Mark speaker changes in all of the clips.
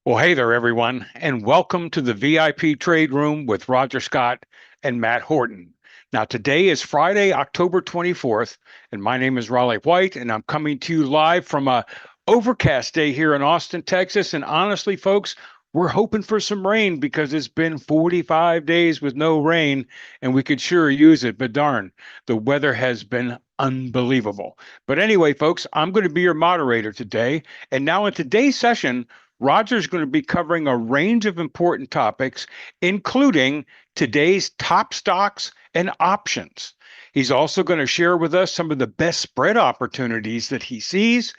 Speaker 1: Well, hey there, everyone, and welcome to the VIP Trade Room with Roger Scott and Matt Horton. Now, today is Friday, October 24th, and my name is Raleigh White, and I'm coming to you live from a overcast day here in Austin, Texas. And honestly, folks, we're hoping for some rain because it's been 45 days with no rain, and we could sure use it. But darn, the weather has been unbelievable. But anyway, folks, I'm going to be your moderator today. And now in today's session, Roger's going to be covering a range of important topics, including today's top stocks and options. He's also going to share with us some of the best spread opportunities that he sees.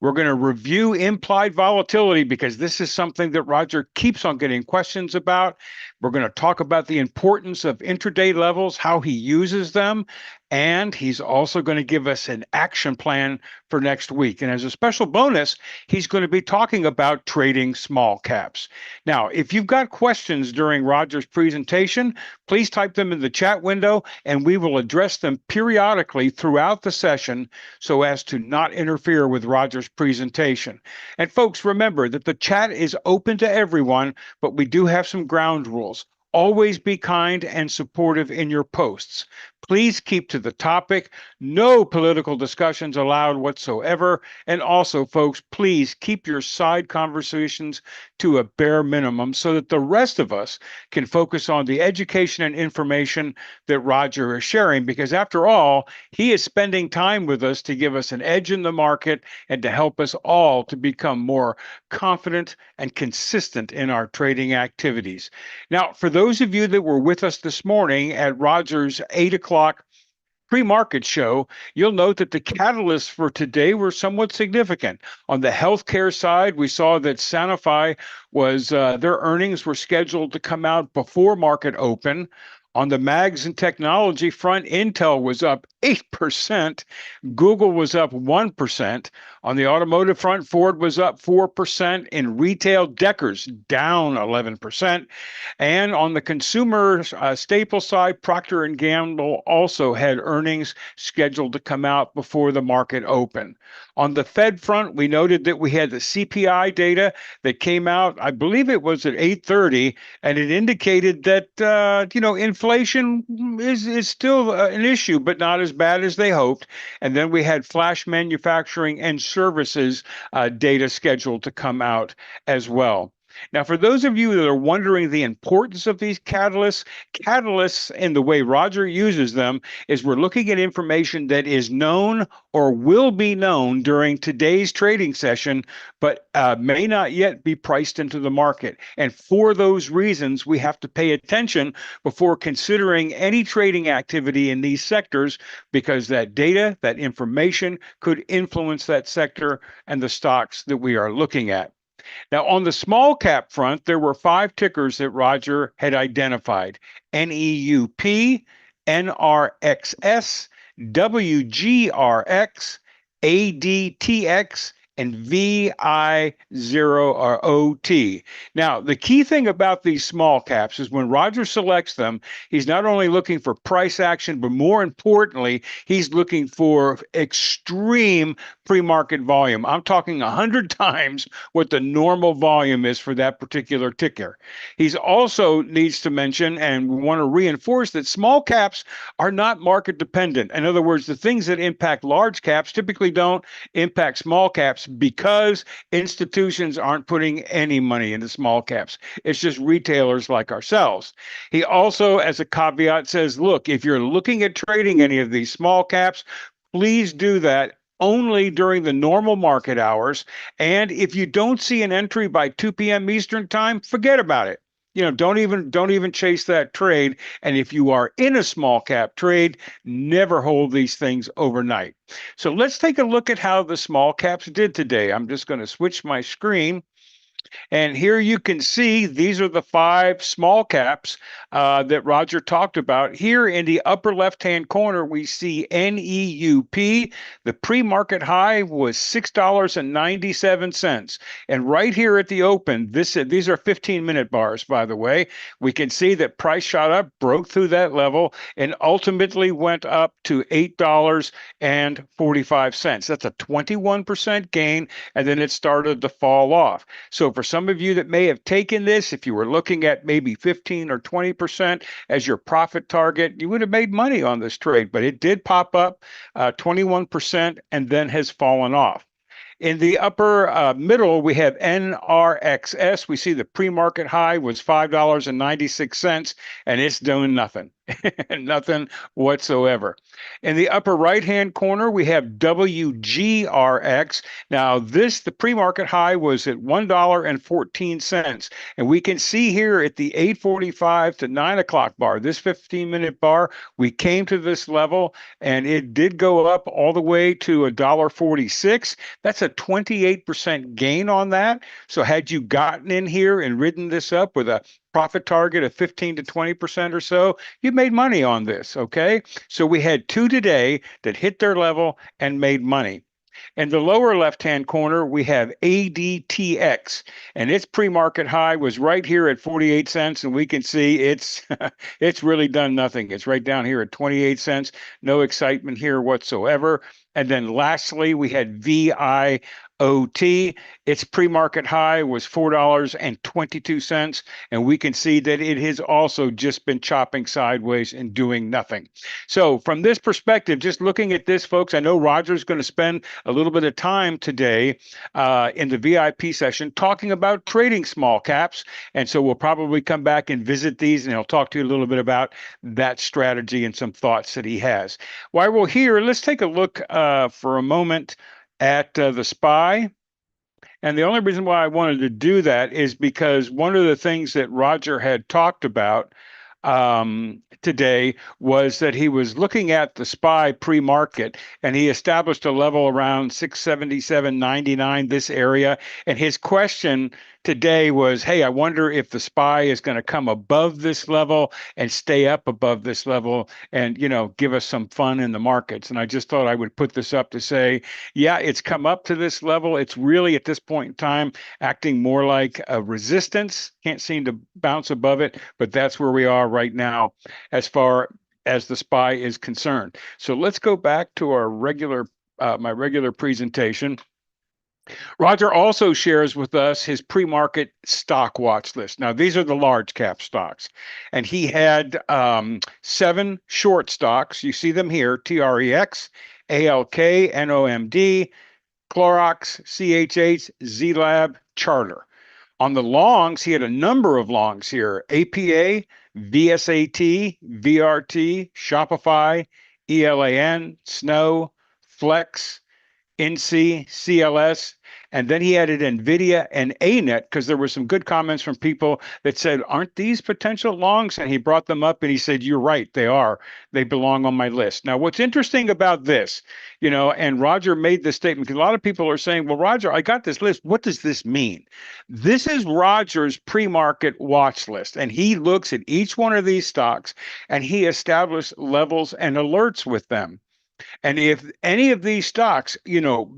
Speaker 1: We're going to review implied volatility because this is something that Roger keeps on getting questions about. We're going to talk about the importance of intraday levels, how he uses them, and he's also going to give us an action plan for next week. And as a special bonus, he's going to be talking about trading small caps. Now, if you've got questions during Roger's presentation, please type them in the chat window and we will address them periodically throughout the session so as to not interfere with Roger's presentation. And folks, remember that the chat is open to everyone, but we do have some ground rules. Always be kind and supportive in your posts. Please keep to the topic. No political discussions allowed whatsoever. And also, folks, please keep your side conversations to a bare minimum so that the rest of us can focus on the education and information that Roger is sharing. Because after all, he is spending time with us to give us an edge in the market and to help us all to become more confident and consistent in our trading activities. Now, for those of you that were with us this morning at Roger's 8 o'clock pre-market show, you'll note that the catalysts for today were somewhat significant. On the healthcare side, we saw that Sanofi was their earnings were scheduled to come out before market open. On the mags and technology front, Intel was up 8%, Google was up 1%. On the automotive front, Ford was up 4%. In retail, Deckers down 11%. And on the consumer staple side, Procter & Gamble also had earnings scheduled to come out before the market opened. On the Fed front, we noted that we had the CPI data that came out, I believe it was at 8:30, and it indicated that, inflation is still an issue, but not as bad as they hoped. And then we had flash manufacturing and services data scheduled to come out as well. Now, for those of you that are wondering the importance of these catalysts and the way Roger uses them is we're looking at information that is known or will be known during today's trading session, but may not yet be priced into the market. And for those reasons, we have to pay attention before considering any trading activity in these sectors because that data, that information could influence that sector and the stocks that we are looking at. Now, on the small cap front, there were 5 tickers that Roger had identified: NEUP, NRXS, WGRX, ADTX, and VI0OT. Now, the key thing about these small caps is when Roger selects them, he's not only looking for price action, but more importantly, he's looking for extreme pre-market volume. I'm talking 100 times what the normal volume is for that particular ticker. He's also needs to mention, and we want to reinforce, that small caps are not market dependent. In other words, the things that impact large caps typically don't impact small caps because institutions aren't putting any money into small caps. It's just retailers like ourselves. He also, as a caveat, says, look, if you're looking at trading any of these small caps, please do that only during the normal market hours. And if you don't see an entry by 2 p.m. Eastern time, forget about it. Don't even chase that trade. And if you are in a small cap trade, never hold these things overnight. So let's take a look at how the small caps did today. I'm just going to switch my screen. And here you can see these are the 5 small caps that Roger talked about. Here in the upper left-hand corner, we see NEUP. The pre-market high was $6.97. And right here at the open, these are 15-minute bars, by the way. We can see that price shot up, broke through that level, and ultimately went up to $8.45. That's a 21% gain, and then it started to fall off. So for some of you that may have taken this, if you were looking at maybe 15 or 20% as your profit target, you would have made money on this trade, but it did pop up 21% and then has fallen off. In the upper middle, we have NRXS. We see the pre-market high was $5.96, and it's doing nothing, nothing whatsoever. In the upper right-hand corner, we have WGRX. Now, the pre-market high was at $1.14, and we can see here at the 8:45 to 9 o'clock bar, this 15-minute bar, we came to this level, and it did go up all the way to $1.46. That's a 28% gain on that. So had you gotten in here and ridden this up with a profit target of 15 to 20% or so, you made money on this, okay? So we had two today that hit their level and made money. In the lower left-hand corner, we have ADTX, and its pre-market high was right here at 48 cents, and we can see it's it's really done nothing. It's right down here at 28 cents. No excitement here whatsoever. And then lastly, we had VIOT. Its pre-market high was $4.22, and we can see that it has also just been chopping sideways and doing nothing. So from this perspective, just looking at this, folks, I know Roger's going to spend a little bit of time today in the VIP session talking about trading small caps, and so we'll probably come back and visit these, and he'll talk to you a little bit about that strategy and some thoughts that he has. While we're here, let's take a look for a moment at the SPY. And the only reason why I wanted to do that is because one of the things that Roger had talked about today was that he was looking at the SPY pre-market, and he established a level around 677.99, this area. And his question today was, hey, I wonder if the SPY is going to come above this level and stay up above this level and, give us some fun in the markets. And I just thought I would put this up to say, yeah, it's come up to this level. It's really at this point in time acting more like a resistance. Can't seem to bounce above it, but that's where we are right now as far as the SPY is concerned. So let's go back to our my regular presentation. Roger also shares with us his pre-market stock watch list. Now, these are the large cap stocks, and he had 7 short stocks. You see them here: TREX, ALK, NOMD, Clorox, CHH, ZLab, Charter. On the longs, he had a number of longs here: APA, VSAT, VRT, Shopify, ELAN, Snow, Flex, NC, CLS, and then he added NVIDIA and ANET because there were some good comments from people that said, aren't these potential longs? And he brought them up and he said, you're right, they are. They belong on my list. Now, what's interesting about this, and Roger made this statement, because a lot of people are saying, well, Roger, I got this list. What does this mean? This is Roger's pre-market watch list, and he looks at each one of these stocks and he established levels and alerts with them. And if any of these stocks,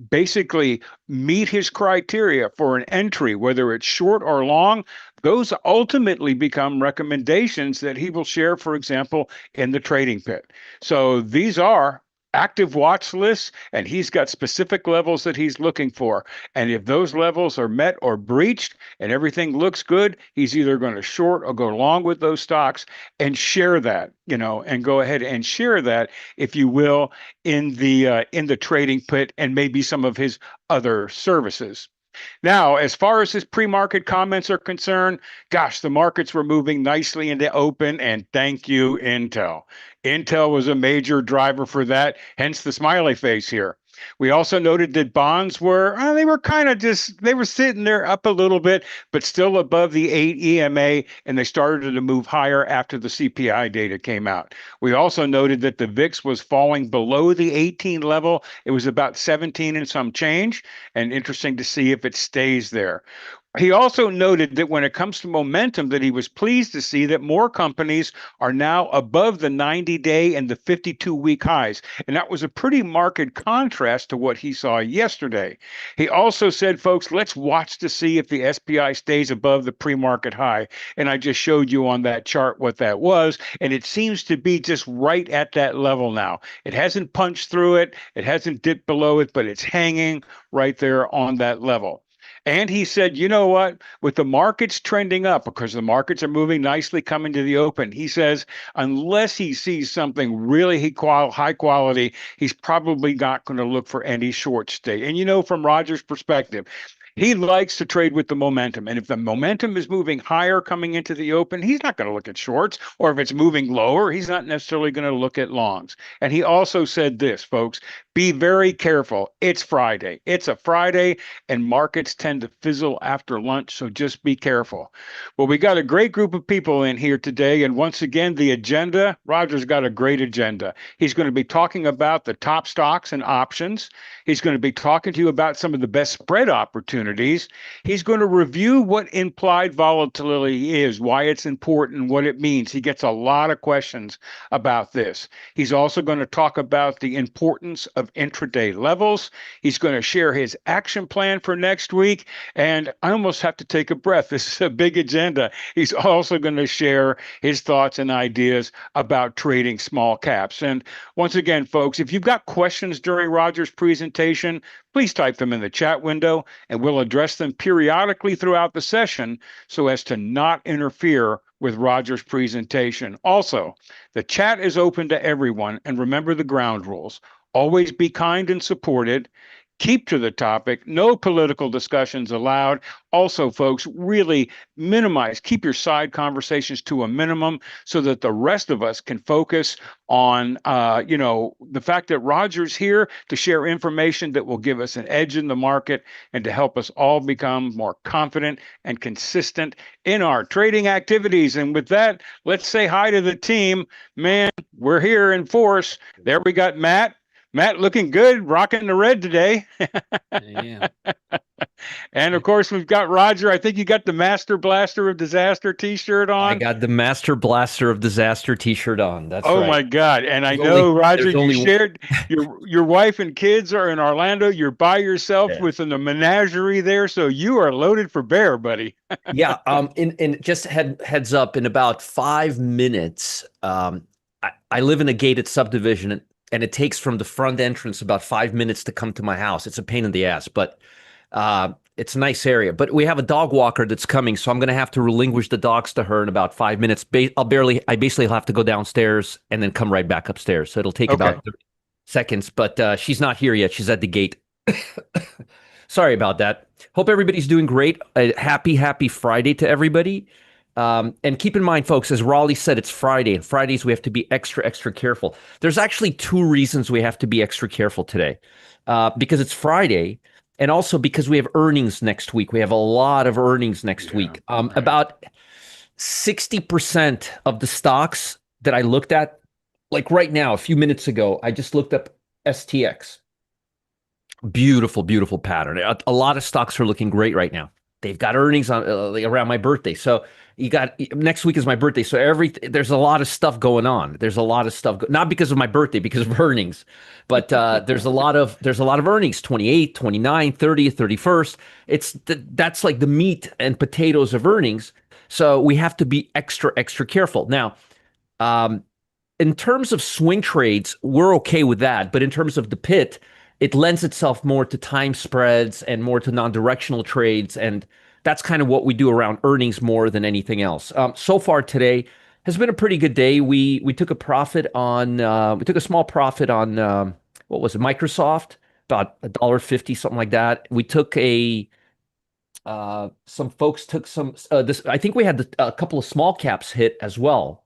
Speaker 1: basically meet his criteria for an entry, whether it's short or long, those ultimately become recommendations that he will share, for example, in the trading pit. So these are active watch lists, and he's got specific levels that he's looking for. And if those levels are met or breached and everything looks good, he's either going to short or go long with those stocks and share that, and go ahead and share that, if you will, in the trading pit and maybe some of his other services. Now, as far as his pre-market comments are concerned, gosh, the markets were moving nicely into open, and thank you, Intel. Intel was a major driver for that, hence the smiley face here. We also noted that bonds they were kind of they were sitting there up a little bit, but still above the 8 EMA, and they started to move higher after the CPI data came out. We also noted that the VIX was falling below the 18 level. It was about 17 and some change, and interesting to see if it stays there. He also noted that when it comes to momentum, that he was pleased to see that more companies are now above the 90-day and the 52-week highs. And that was a pretty marked contrast to what he saw yesterday. He also said, folks, let's watch to see if the SPI stays above the pre-market high. And I just showed you on that chart what that was. And it seems to be just right at that level now. It hasn't punched through it. It hasn't dipped below it, but it's hanging right there on that level. And he said, you know what? With the markets trending up, because the markets are moving nicely coming to the open, he says, unless he sees something really high quality, he's probably not going to look for any short stay. And from Roger's perspective, he likes to trade with the momentum. And if the momentum is moving higher coming into the open, he's not going to look at shorts. Or if it's moving lower, he's not necessarily going to look at longs. And he also said this, folks, be very careful. It's Friday. It's a Friday, and markets tend to fizzle after lunch. So just be careful. Well, we got a great group of people in here today. And once again, the agenda, Roger's got a great agenda. He's going to be talking about the top stocks and options. He's going to be talking to you about some of the best spread opportunities. He's going to review what implied volatility is, why it's important, what it means. He gets a lot of questions about this. He's also going to talk about the importance of intraday levels. He's going to share his action plan for next week. And I almost have to take a breath. This is a big agenda. He's also going to share his thoughts and ideas about trading small caps. And once again, folks, if you've got questions during Roger's presentation, please type them in the chat window and we'll address them periodically throughout the session so as to not interfere with Roger's presentation. Also, the chat is open to everyone, and remember the ground rules. Always be kind and supported. Keep to the topic. No political discussions allowed. Also, folks, really keep your side conversations to a minimum so that the rest of us can focus on, the fact that Roger's here to share information that will give us an edge in the market and to help us all become more confident and consistent in our trading activities. And with that, let's say hi to the team. Man, we're here in force. There we got Matt. Matt looking good, rocking the red today.
Speaker 2: Yeah.
Speaker 1: And of course, we've got Roger. I think you got the Master Blaster of Disaster t-shirt on.
Speaker 2: I got the Master Blaster of Disaster t-shirt on. That's right.
Speaker 1: Oh my God. And I know, Roger, you shared your wife and kids are in Orlando. You're by yourself within the menagerie there. So you are loaded for bear, buddy.
Speaker 2: Yeah. In just heads up, in about 5 minutes, I live in a gated subdivision, and it takes from the front entrance about 5 minutes to come to my house. It's a pain in the ass, but it's a nice area. But we have a dog walker that's coming, so I'm going to have to relinquish the dogs to her in about 5 minutes. I basically have to go downstairs and then come right back upstairs. So it'll take about 30 seconds, but she's not here yet. She's at the gate. Sorry about that. Hope everybody's doing great. Happy Friday to everybody. And keep in mind, folks, as Raleigh said, it's Friday, and Fridays we have to be extra careful. There's actually 2 reasons we have to be extra careful today, because it's Friday, and also because we have earnings next week. We have a lot of earnings next week. Right. About 60% of the stocks that I looked at, like right now, a few minutes ago, I just looked up STX. Beautiful pattern. A lot of stocks are looking great right now. They've got earnings on around my birthday. So next week is my birthday. So there's a lot of stuff going on. There's a lot of stuff, not because of my birthday, because of earnings, but there's a lot of earnings, 28, 29, 30, 31st. That's like the meat and potatoes of earnings. So we have to be extra careful. Now, in terms of swing trades, we're okay with that. But in terms of the pit, it lends itself more to time spreads and more to non-directional trades. And that's kind of what we do around earnings more than anything else. So far today has been a pretty good day. We took a profit on, we took a small profit on, what was it, Microsoft, about $1.50, something like that. We took some folks took some, I think we had a couple of small caps hit as well.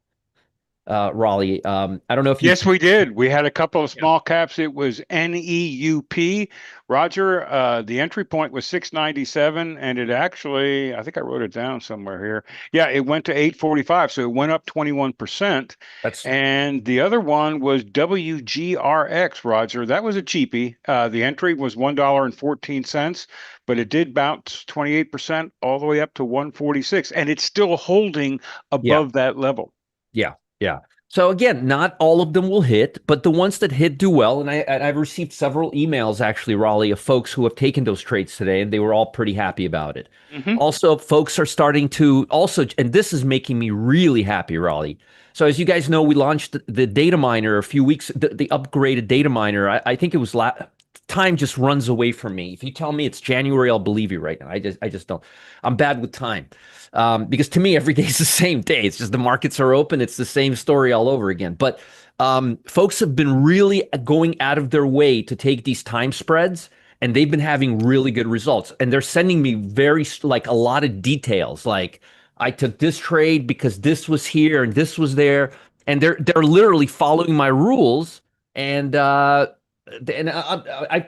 Speaker 2: Raleigh, I don't know if you...
Speaker 1: Yes, we did. We had a couple of small caps. It was NEUP. Roger, the entry point was 697, and it actually, I think I wrote it down somewhere here. Yeah, it went to 845, so it went up 21%. And the other one was WGRX, Roger. That was a cheapie. The entry was $1.14, but it did bounce 28% all the way up to 146, and it's still holding above that level.
Speaker 2: Yeah. So again, not all of them will hit, but the ones that hit do well. And I've received several emails, actually, Raleigh, of folks who have taken those trades today, and they were all pretty happy about it. Mm-hmm. Also, folks are starting to and this is making me really happy, Raleigh. So as you guys know, we launched the data miner a few weeks, the upgraded data miner. I think it was time just runs away from me. If you tell me it's January, I'll believe you right now. I just don't. I'm bad with time. Because to me, every day is the same day. It's just the markets are open. It's the same story all over again. But folks have been really going out of their way to take these time spreads, and they've been having really good results. And they're sending me like a lot of details. Like I took this trade because this was here and this was there, and they're literally following my rules. And I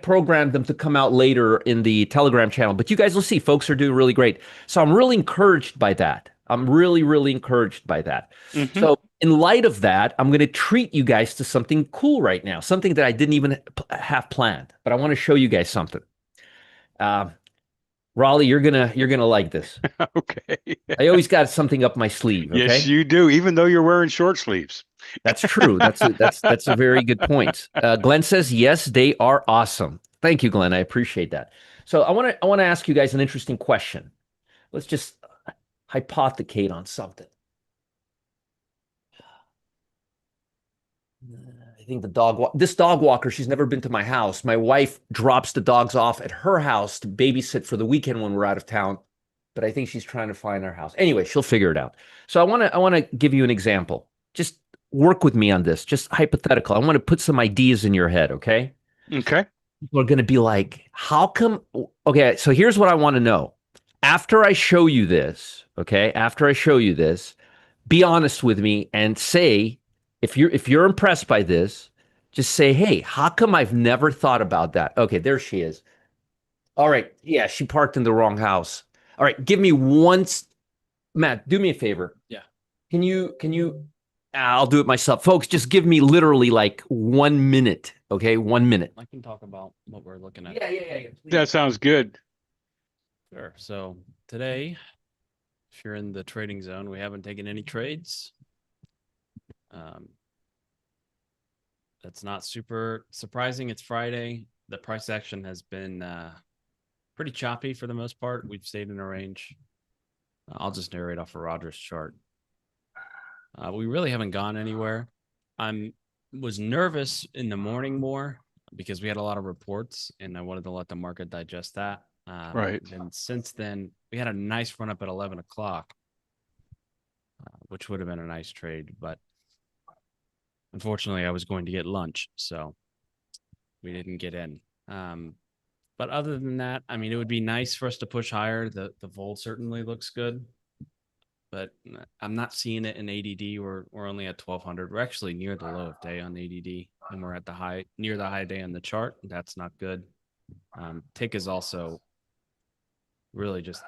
Speaker 2: programmed them to come out later in the Telegram channel, but you guys will see folks are doing really great. So I'm really encouraged by that. I'm really, really encouraged by that.
Speaker 1: Hmm.
Speaker 2: So in light of that, I'm going to treat you guys to something cool right now, something that I didn't even have planned, but I want to show you guys something. Uh, Raleigh, you're gonna like this.
Speaker 1: Okay.
Speaker 2: I always got something up my sleeve.
Speaker 1: Yes,
Speaker 2: Okay.
Speaker 1: you do, even though you're wearing short sleeves.
Speaker 2: That's true. That's a very good point. Glenn says yes, they are awesome. Thank you, Glenn. I appreciate that. So I want to ask you guys an interesting question. Let's just hypothecate on something. I think this dog walker, she's never been to my house. My wife drops the dogs off at her house to babysit for the weekend when we're out of town, but I think she's trying to find our house. Anyway, she'll figure it out. So I want to give you an example. Just work with me on this. Just hypothetical. I want to put some ideas in your head, okay?
Speaker 1: Okay.
Speaker 2: People are going to be like, "How come?" Okay, so here's what I want to know. After I show you this, okay? After I show you this, be honest with me and say if you're impressed by this, just say, "Hey, how come I've never thought about that?" Okay, there she is. All right. Yeah, she parked in the wrong house. All right, give me Matt, do me a favor.
Speaker 3: Yeah.
Speaker 2: Can you I'll do it myself. Folks, just give me literally like 1 minute, okay? 1 minute.
Speaker 3: I can talk about what we're looking at.
Speaker 2: Yeah.
Speaker 1: That sounds good.
Speaker 3: Sure. So today, if you're in the trading zone, we haven't taken any trades. That's not super surprising. It's Friday. The price action has been pretty choppy for the most part. We've stayed in a range. I'll just narrate off of Roger's chart. We really haven't gone anywhere. I was nervous in the morning more because we had a lot of reports and I wanted to let the market digest that.
Speaker 1: Right.
Speaker 3: And since then, we had a nice run up at 11 o'clock, which would have been a nice trade. But unfortunately, I was going to get lunch, so we didn't get in. But other than that, I mean, it would be nice for us to push higher. The vol certainly looks good, but I'm not seeing it in ADD. We're only at 1200. We're actually near the low of day on ADD, and we're at near the high day on the chart. That's not good. Tick is also really just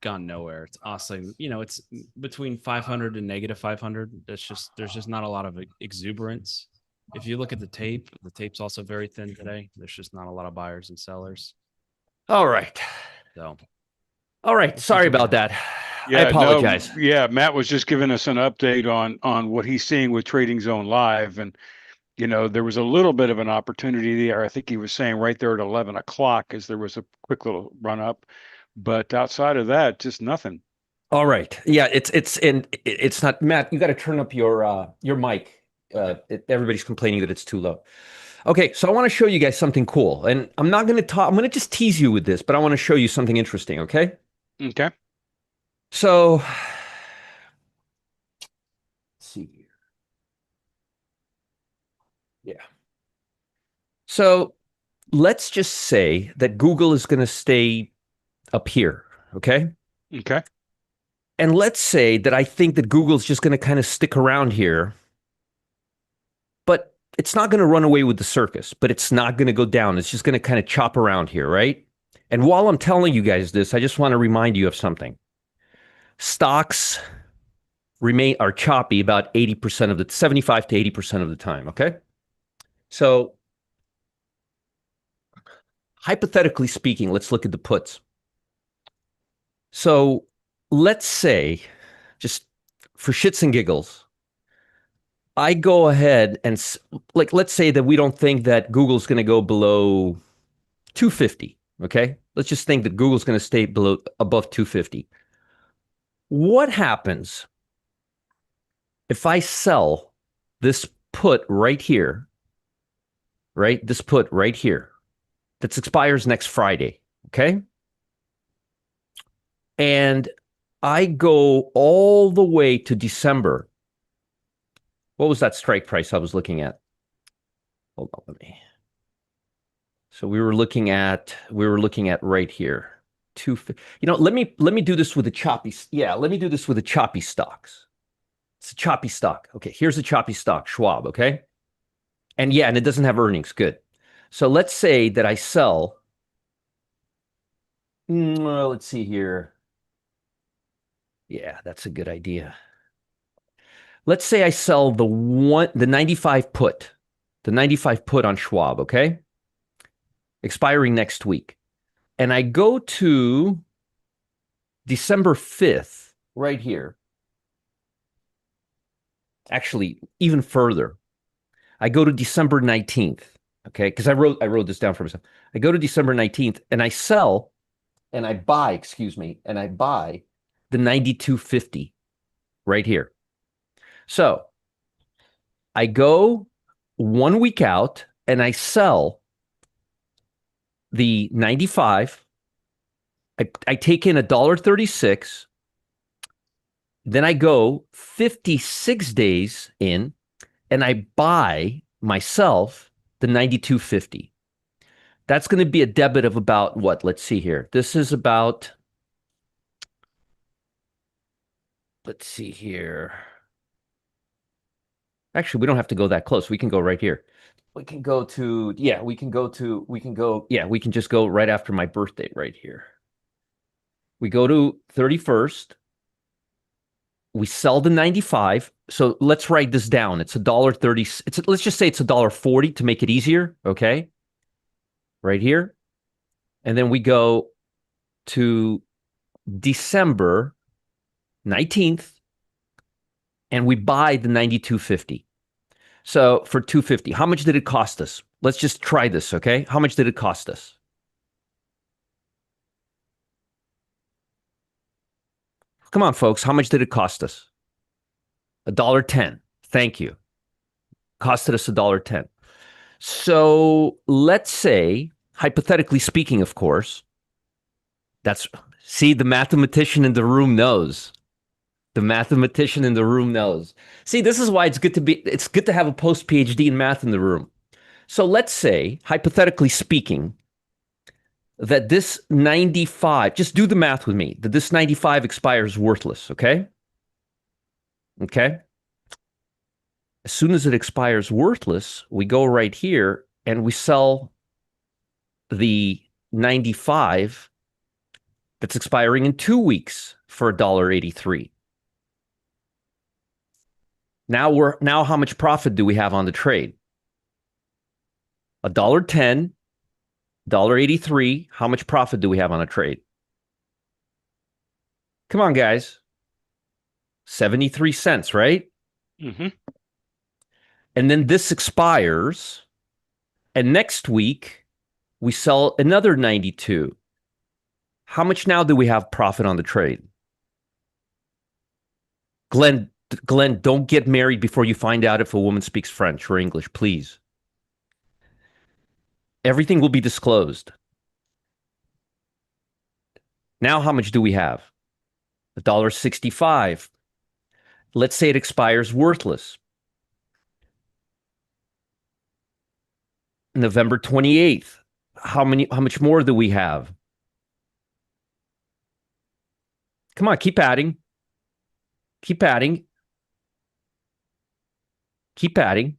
Speaker 3: gone nowhere. It's awesome. It's between 500 and negative 500. There's just not a lot of exuberance. If you look at the tape's also very thin today. There's just not a lot of buyers and sellers.
Speaker 2: All right.
Speaker 3: So,
Speaker 2: All right. Sorry about that. I
Speaker 1: Yeah,
Speaker 2: apologize.
Speaker 1: no, yeah, Matt was just giving us an update on what he's seeing with Trading Zone Live, and there was a little bit of an opportunity there. I think he was saying right there at 11 o'clock, as there was a quick little run up, but outside of that, just nothing.
Speaker 2: All right. Yeah, it's not Matt, you got to turn up your mic. Everybody's complaining that it's too low. Okay, so I want to show you guys something cool. And I'm not going to talk, I'm going to just tease you with this, but I want to show you something interesting, okay?
Speaker 1: Okay.
Speaker 2: So, let's see here. Yeah. So, let's just say that Google is going to stay up here, okay?
Speaker 1: Okay.
Speaker 2: And let's say that I think that Google's just going to kind of stick around here, but it's not going to run away with the circus, but it's not going to go down. It's just going to kind of chop around here, right? And while I'm telling you guys this, I just want to remind you of something. Stocks are choppy about 80% of the 75 to 80% of the time, okay? So hypothetically speaking, let's look at the puts. So let's say, just for shits and giggles, I go ahead and let's say that we don't think that Google's going to go below 250, okay? Let's just think that Google's going to stay above 250. What happens if I sell this put right here, right? This put right here. that expires next Friday. Okay. And I go all the way to December. What was that strike price I was looking at? Hold on, let me. So we were looking at right here. Let me do this with a choppy. Yeah, let me do this with a choppy stocks. It's a choppy stock. Okay, here's a choppy stock, Schwab, okay? And it doesn't have earnings. Good. So let's say that I sell. Let's see here. Yeah, that's a good idea. Let's say I sell the 95 put, on Schwab, okay? Expiring next week. And I go to December 5th, right here. Actually, even further. I go to December 19th, okay? Because I wrote this down for myself. I go to December 19th and I sell and I buy the 92.50 right here. So I go 1 week out and I sell the 95. I take in $1.36. Then I go 56 days in and I buy myself the 92.50. That's going to be a debit of about what? Let's see here. This is about, let's see here. Actually, we don't have to go that close. We can go right here. We can just go right after my birthday right here. We go to 31st. We sell the 95. So let's write this down. It's $1.30. Let's just say it's $1.40 to make it easier. Okay. Right here. And then we go to December 19th and we buy the 92.50. So for $2.50, how much did it cost us? Let's just try this. Okay. How much did it cost us? Come on, folks. How much did it cost us? $1.10. Thank you. Costed us $1.10. So let's say, hypothetically speaking, of course, the mathematician in the room knows. The mathematician in the room knows. See, this is why it's good to have a post PhD in math in the room. So let's say, hypothetically speaking, that this 95, just do the math with me, that this 95 expires worthless, okay? Okay. As soon as it expires worthless, we go right here and we sell the 95 that's expiring in 2 weeks for $1.83. Now how much profit do we have on the trade? $1.10, $1.83. How much profit do we have on a trade? Come on, guys. 73 cents, right?
Speaker 1: Mm-hmm.
Speaker 2: And then this expires. And next week, we sell another 92. How much now do we have profit on the trade? Glenn, don't get married before you find out if a woman speaks French or English, please. Everything will be disclosed. Now, how much do we have? $1.65. Let's say it expires worthless. November 28th. How much more do we have? Come on, keep adding. Keep adding. Keep adding.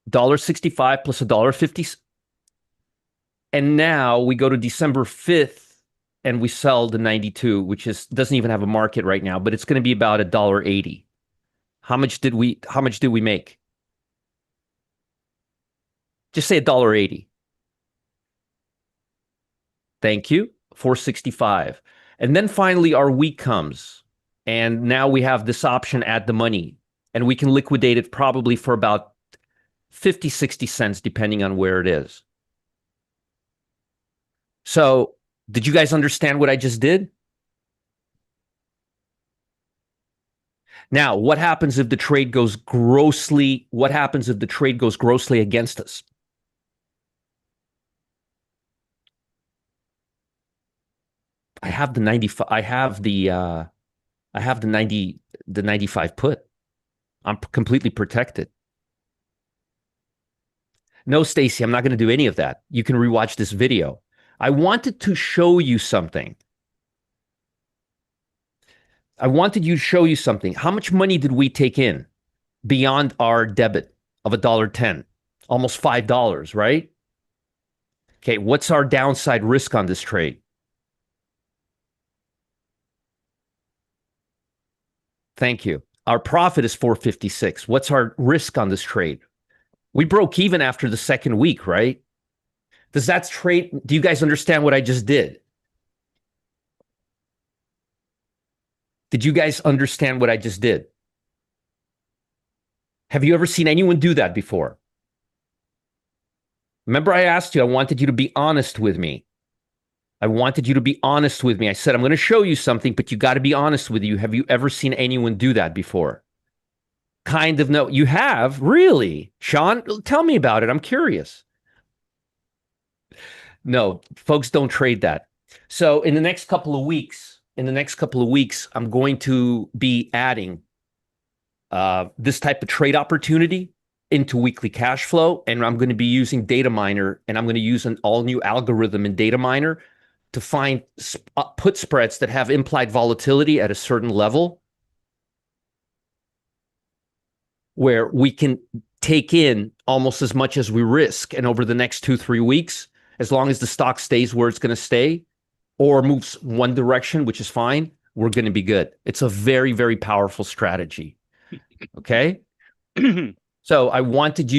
Speaker 2: $1.65 plus $1.50. And now we go to December 5th and we sell the 92, which doesn't even have a market right now, but it's going to be about $1.80. How much did we make? Just say $1.80. Thank you. $4.65. And then finally our week comes. And now we have this option, add the money. And we can liquidate it probably for about 50, 60 cents, depending on where it is. So did you guys understand what I just did? Now, what happens if the trade goes grossly against us? I have the 95. I have the 95 put. I'm completely protected. No, Stacy, I'm not going to do any of that. You can rewatch this video. I wanted to show you something. I wanted you to show you something. How much money did we take in beyond our debit of $1.10? Almost $5, right? Okay, what's our downside risk on this trade? Thank you. Our profit is 456. What's our risk on this trade? We broke even after the second week, right? Does that trade? Do you guys understand what I just did? Did you guys understand what I just did? Have you ever seen anyone do that before? Remember, I asked you, I wanted you to be honest with me. I wanted you to be honest with me. I said, I'm going to show you something, but you got to be honest with you. Have you ever seen anyone do that before? Kind of no. You have? Really? Sean, tell me about it. I'm curious. No, folks don't trade that. So in the next couple of weeks, I'm going to be adding this type of trade opportunity into weekly cash flow. And I'm going to be using Data Miner, and I'm going to use an all new algorithm in Data Miner to find put spreads that have implied volatility at a certain level where we can take in almost as much as we risk. And over the next 2-3 weeks, as long as the stock stays where it's going to stay or moves one direction, which is fine, we're going to be good. It's a very, very powerful strategy. Okay. So I wanted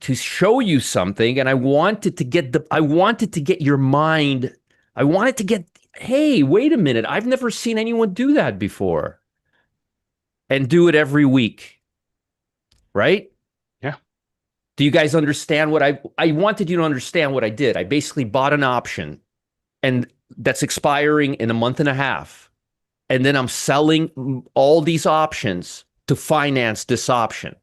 Speaker 2: to show you something, and I wanted to get your mind. I wanted to get, hey, wait a minute. I've never seen anyone do that before and do it every week. Right?
Speaker 1: Yeah.
Speaker 2: Do you guys understand what I wanted you to understand what I did? I basically bought an option, and that's expiring in a month and a half. And then I'm selling all these options to finance this option.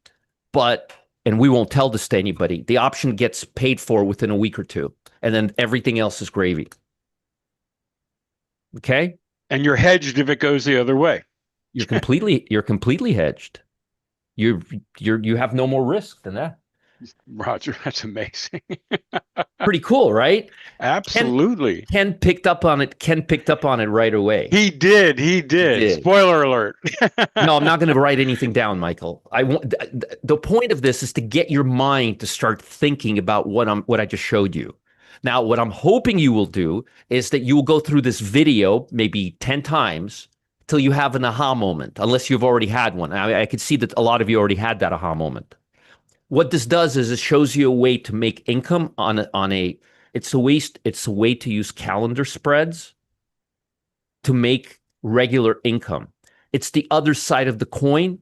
Speaker 2: And we won't tell this to anybody. The option gets paid for within a week or two, and then everything else is gravy. Okay?
Speaker 1: And you're hedged if it goes the other way.
Speaker 2: You're completely hedged. You have no more risk than that.
Speaker 1: Roger, that's amazing.
Speaker 2: Pretty cool, right?
Speaker 1: Absolutely.
Speaker 2: Ken picked up on it right away.
Speaker 1: He did. Spoiler alert.
Speaker 2: No, I'm not going to write anything down, Michael. The point of this is to get your mind to start thinking about what I just showed you. Now, what I'm hoping you will do is that you will go through this video maybe 10 times till you have an aha moment, unless you've already had one. I could see that a lot of you already had that aha moment. What this does is it shows you a way to make income it's a way to use calendar spreads to make regular income. It's the other side of the coin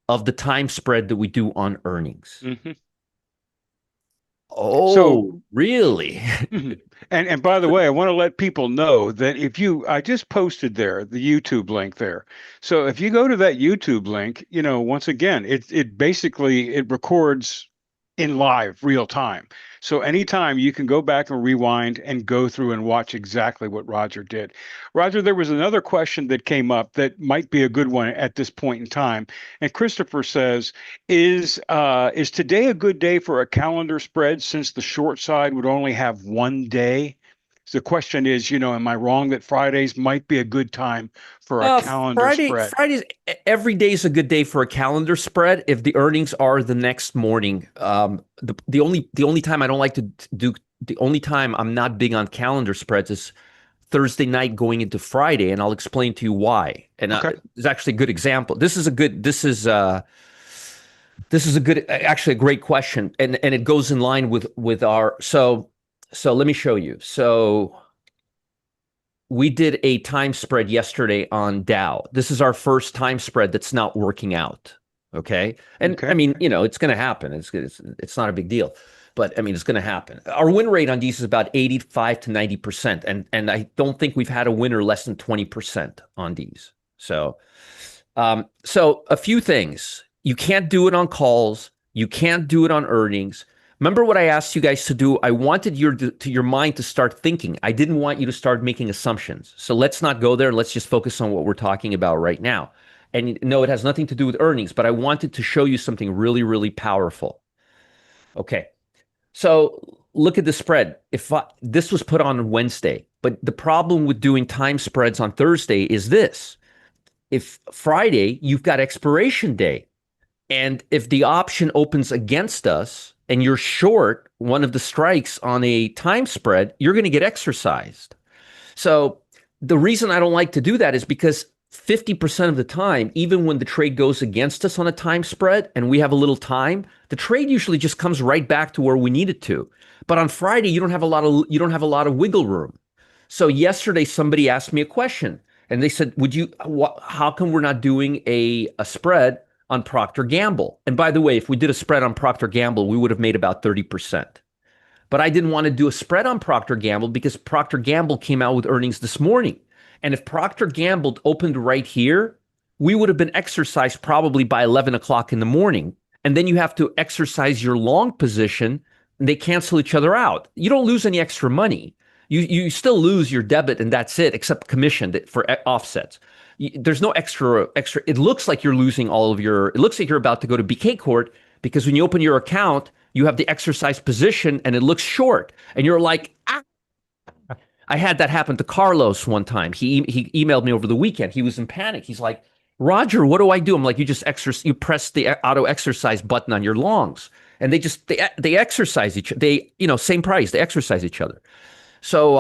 Speaker 2: of the time spread that we do on earnings.
Speaker 1: Mm-hmm.
Speaker 2: Oh, so, really?
Speaker 1: And by the way, I want to let people know that I just posted there the YouTube link there. So if you go to that YouTube link, once again, it basically records in live real time. So anytime you can go back and rewind and go through and watch exactly what Roger did. Roger, there was another question that came up that might be a good one at this point in time. And Christopher says, is today a good day for a calendar spread since the short side would only have one day? So the question is, am I wrong that Fridays might be a good time for a calendar spread?
Speaker 2: Fridays, every day is a good day for a calendar spread if the earnings are the next morning. The only time I don't like to do, the only time I'm not big on calendar spreads is Thursday night going into Friday, and I'll explain to you why. And
Speaker 1: Okay.
Speaker 2: It's actually a good example. This is actually a great question, and it goes in line with our So let me show you. So we did a time spread yesterday on Dow. This is our first time spread that's not working out. Okay. And
Speaker 1: okay.
Speaker 2: I mean, it's going to happen. It's not a big deal, but I mean, it's going to happen. Our win rate on these is about 85 to 90%. And I don't think we've had a winner less than 20% on these. So a few things. You can't do it on calls. You can't do it on earnings. Remember what I asked you guys to do? I wanted your mind to start thinking. I didn't want you to start making assumptions. So let's not go there. Let's just focus on what we're talking about right now. And no, it has nothing to do with earnings, but I wanted to show you something really, really powerful. Okay. So look at the spread. This was put on Wednesday, but the problem with doing time spreads on Thursday is this. If Friday, you've got expiration day. And if the option opens against us and you're short one of the strikes on a time spread, you're going to get exercised. So the reason I don't like to do that is because 50% of the time, even when the trade goes against us on a time spread and we have a little time, the trade usually just comes right back to where we need it to. But on Friday, you don't have a lot of wiggle room. So yesterday, somebody asked me a question and they said, how come we're not doing a spread on Procter Gamble? And by the way, if we did a spread on Procter Gamble, we would have made about 30%. But I didn't want to do a spread on Procter Gamble because Procter Gamble came out with earnings this morning. And if Procter Gamble opened right here, we would have been exercised probably by 11 o'clock in the morning. And then you have to exercise your long position and they cancel each other out. You don't lose any extra money. You still lose your debit and that's it, except commission for offsets. There's no extra. It looks like you're losing it looks like you're about to go to BK court because when you open your account, you have the exercise position and it looks short. And you're like, ah. I had that happen to Carlos one time. He emailed me over the weekend. He was in panic. He's like, Roger, what do I do? I'm like, you press the auto exercise button on your longs. And they exercise same price. They exercise each other. So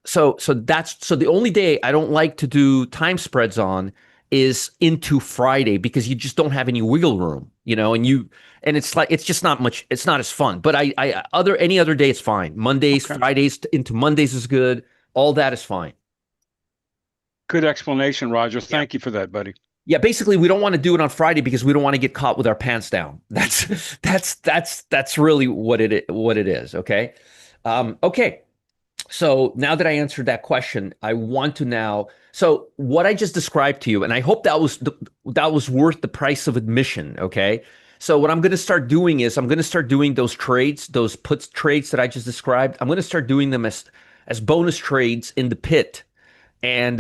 Speaker 2: the only day I don't like to do time spreads on is into Friday because you just don't have any wiggle room, and it's just not much. It's not as fun. But any other day it's fine. Mondays, okay. Fridays into Mondays is good. All that is fine.
Speaker 1: Good explanation, Roger. Thank you for that, buddy.
Speaker 2: Yeah, basically we don't want to do it on Friday because we don't want to get caught with our pants down. That's really what it is. Okay. Okay. So now that I answered that question, I want to now. So what I just described to you, and I hope that was worth the price of admission. Okay. So what I'm going to start doing is I'm going to start doing those trades, those puts trades that I just described. I'm going to start doing them as bonus trades in the pit. And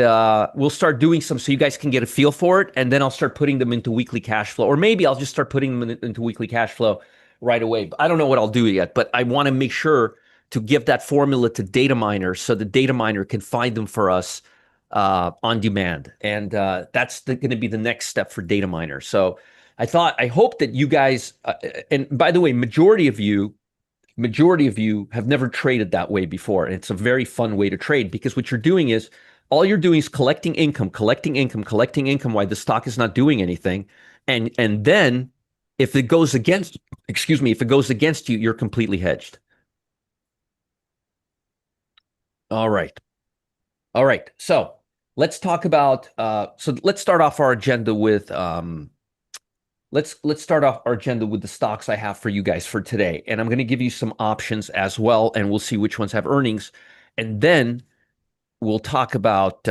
Speaker 2: we'll start doing some so you guys can get a feel for it. And then I'll start putting them into weekly cash flow. Or maybe I'll just start putting them into weekly cash flow right away. I don't know what I'll do yet, but I want to make sure to give that formula to data miners so the data miner can find them for us on demand. And that's going to be the next step for data miners. So I hope that you guys, and by the way, majority of you have never traded that way before. And it's a very fun way to trade because what you're doing is, all you're doing is collecting income while the stock is not doing anything. And then if it goes against you, you're completely hedged. All right. So let's talk about, let's start off our agenda with, let's start off our agenda with the stocks I have for you guys for today. And I'm going to give you some options as well, and we'll see which ones have earnings. And then we'll talk about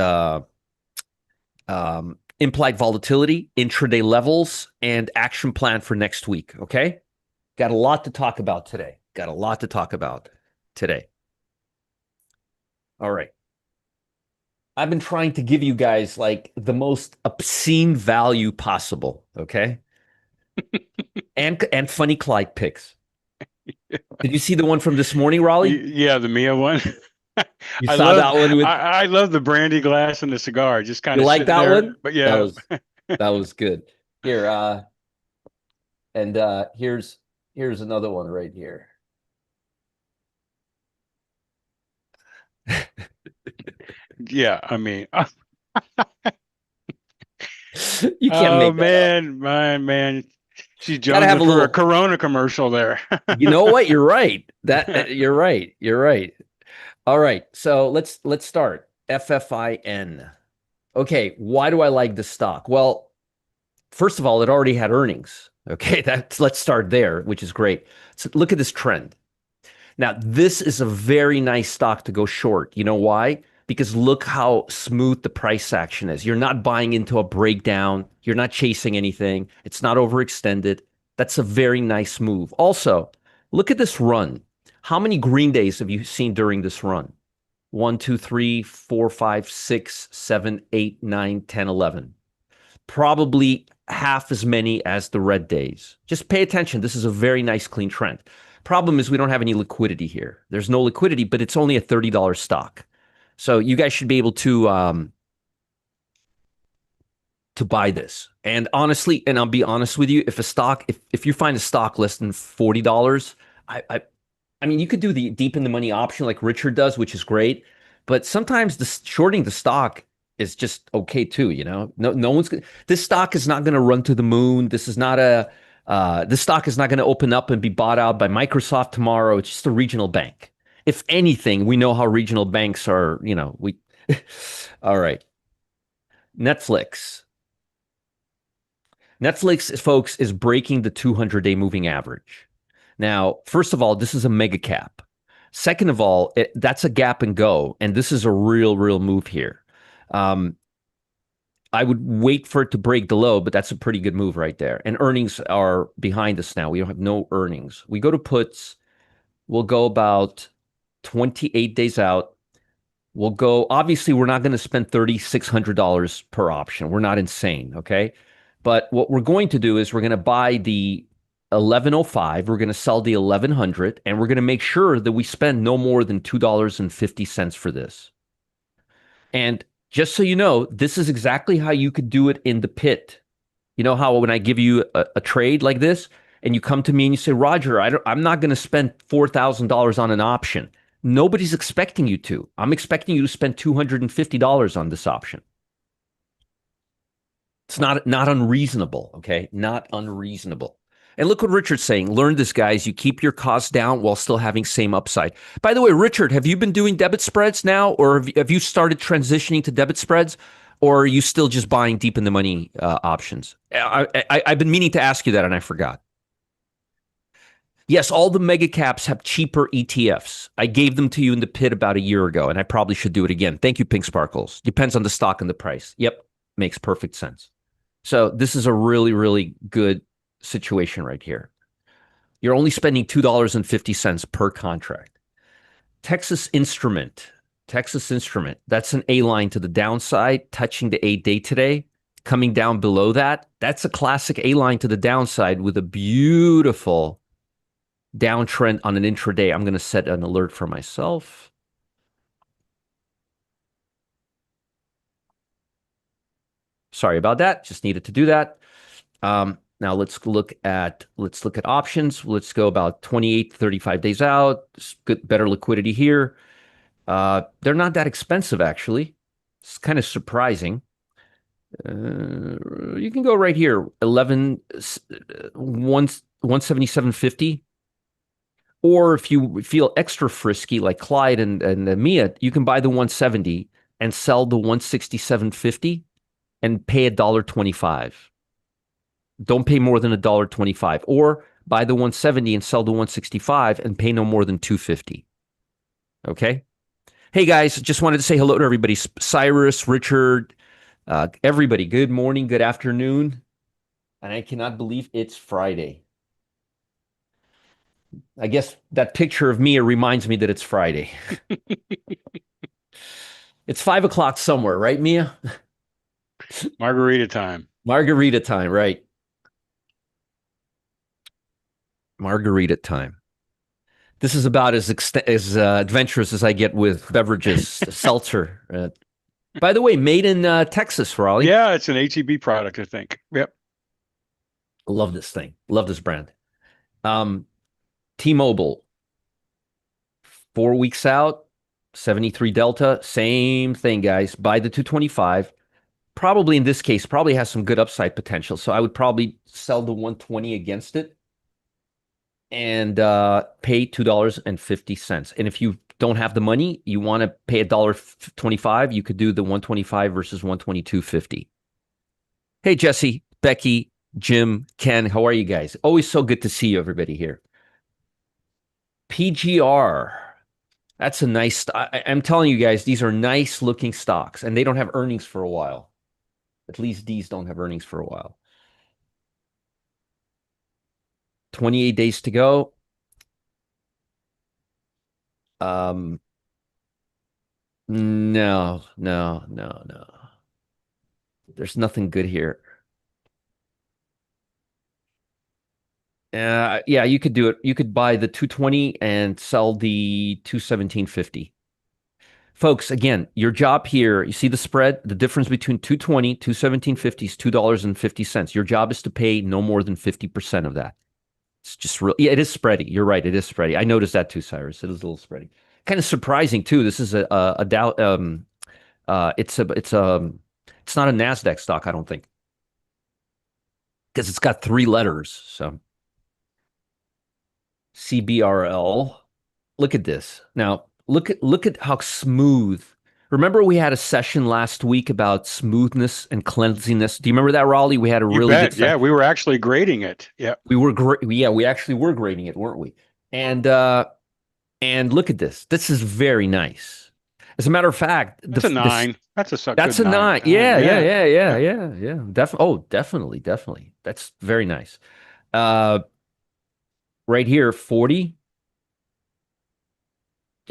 Speaker 2: implied volatility, intraday levels, and action plan for next week. Okay? Got a lot to talk about today. All right. I've been trying to give you guys like the most obscene value possible. Okay? and funny Clyde picks. Did you see the one from this morning, Raleigh?
Speaker 1: Yeah, the Mia one.
Speaker 2: You saw that one with.
Speaker 1: I love the brandy glass and the cigar. Just kind of
Speaker 2: like that
Speaker 1: there,
Speaker 2: one,
Speaker 1: but yeah,
Speaker 2: that was good. Here, here's another one right here.
Speaker 1: Yeah, I mean,
Speaker 2: you can't make
Speaker 1: that man. She's jumping for a Corona commercial there.
Speaker 2: You know what? You're right. You're right. All right. So let's start. FFIN. Okay. Why do I like this stock? Well, first of all, it already had earnings. Okay. Let's start there, which is great. So look at this trend. Now, this is a very nice stock to go short. You know why? Because look how smooth the price action is. You're not buying into a breakdown. You're not chasing anything. It's not overextended. That's a very nice move. Also, Look at this run. How many green days have you seen during this run? 1, 2, 3, 4, 5, 6, 7, 8, 9, 10, 11. Probably half as many as the red days. Just pay attention. This is a very nice, clean trend. Problem is we don't have any liquidity here. There's no liquidity, but it's only a $30 stock. So you guys should be able to buy this. And honestly, and I'll be honest with you, if you find a stock less than $40, I mean, you could do the deep in the money option like Richard does, which is great. But sometimes shorting the stock is just okay too. No one's this stock is not going to run to the moon. This stock is not going to open up and be bought out by Microsoft tomorrow. It's just a regional bank. If anything, we know how regional banks are. All right. Netflix, folks, is breaking the 200-day moving average. Now, first of all, this is a mega cap. Second of all, that's a gap and go, and this is a real move here. I would wait for it to break the low, but that's a pretty good move right there. And earnings are behind us now. We don't have no earnings. We go to puts. We'll go about 28 days out. We'll go, obviously, we're not going to spend $3,600 per option. We're not insane, okay? But what we're going to do is we're going to buy the 1105, we're going to sell the 1100, and we're going to make sure that we spend no more than $2.50 for this. And just so you know, this is exactly how you could do it in the pit. You know how when I give you a trade like this, and you come to me and you say, Roger, I'm not going to spend $4,000 on an option. Nobody's expecting you to. I'm expecting you to spend $250 on this option. It's not unreasonable, okay? Not unreasonable. And look what Richard's saying. Learn this, guys. You keep your costs down while still having same upside. By the way, Richard, have you been doing debit spreads now, or have you started transitioning to debit spreads, or are you still just buying deep in the money options? I've been meaning to ask you that, and I forgot. Yes, all the mega caps have cheaper ETFs. I gave them to you in the pit about a year ago, and I probably should do it again. Thank you, Pink Sparkles. Depends on the stock and the price. Yep, makes perfect sense. So this is a really good situation right here. You're only spending $2.50 per contract. Texas Instrument, that's an A line to the downside, touching the 8-day today, coming down below that. That's a classic A line to the downside with a beautiful downtrend on an intraday. I'm going to set an alert for myself. Sorry about that. Just needed to do that. Now let's look at options. Let's go about 28 to 35 days out. Good, better liquidity here. They're not that expensive, actually. It's kind of surprising. You can go right here, 177.50. Or if you feel extra frisky, like Clyde and Mia, you can buy the 170 and sell the 167.50 and pay $1.25. Don't pay more than $1.25, or buy the 170 and sell the 165 and pay no more than $2.50. Okay. Hey guys, just wanted to say hello to everybody. Cyrus, Richard, everybody. Good morning, good afternoon, and I cannot believe it's Friday. I guess that picture of Mia reminds me that it's Friday. It's 5 o'clock somewhere, right, Mia?
Speaker 1: Margarita time.
Speaker 2: Margarita time, right? Margarita time. This is about as adventurous as I get with beverages. Seltzer. By the way, made in Texas, Raleigh.
Speaker 1: Yeah, it's an HEB product, I think. Yep.
Speaker 2: Love this thing. Love this brand. T-Mobile. 4 weeks out, 73 Delta. Same thing, guys. Buy the 225. Probably in this case, probably has some good upside potential. So I would probably sell the 120 against it and pay $2.50. And if you don't have the money, you want to pay $1.25, you could do the 125 versus 122.50. Hey, Jesse, Becky, Jim, Ken, how are you guys? Always so good to see you, everybody here. PGR. That's a nice, I'm telling you guys, these are nice looking stocks and they don't have earnings for a while. At least these don't have earnings for a while. 28 days to go. Um, no, no, no, no. There's nothing good here. Yeah, you could do it. You could buy the 220 and sell the 217.50. Folks, again, your job here, you see the spread, the difference between 220, 217.50 is $2.50. Your job is to pay no more than 50% of that. It's just real. Yeah, it is spready. You're right. It is spready. I noticed that too, Cyrus. It is a little spready. Kind of surprising too. This is a Dow. It's not a Nasdaq stock, I don't think, because it's got three letters. So CBRL. Look at this. Now, look at how smooth. Remember we had a session last week about smoothness and cleanliness. Do you remember that, Raleigh? We had a
Speaker 1: You
Speaker 2: really good
Speaker 1: bet.
Speaker 2: session.
Speaker 1: Yeah, we were actually grading it. Yeah.
Speaker 2: We were great. Yeah, we actually were grading it, weren't we? And look at this. This is very nice. As a matter of fact,
Speaker 1: That's a 9. That's a
Speaker 2: that's
Speaker 1: good
Speaker 2: a
Speaker 1: 9.
Speaker 2: 9. Yeah, yeah,
Speaker 1: Yeah.
Speaker 2: yeah, yeah,
Speaker 1: Yeah.
Speaker 2: yeah, yeah. Definitely, definitely. That's very nice. Uh, right here, 40.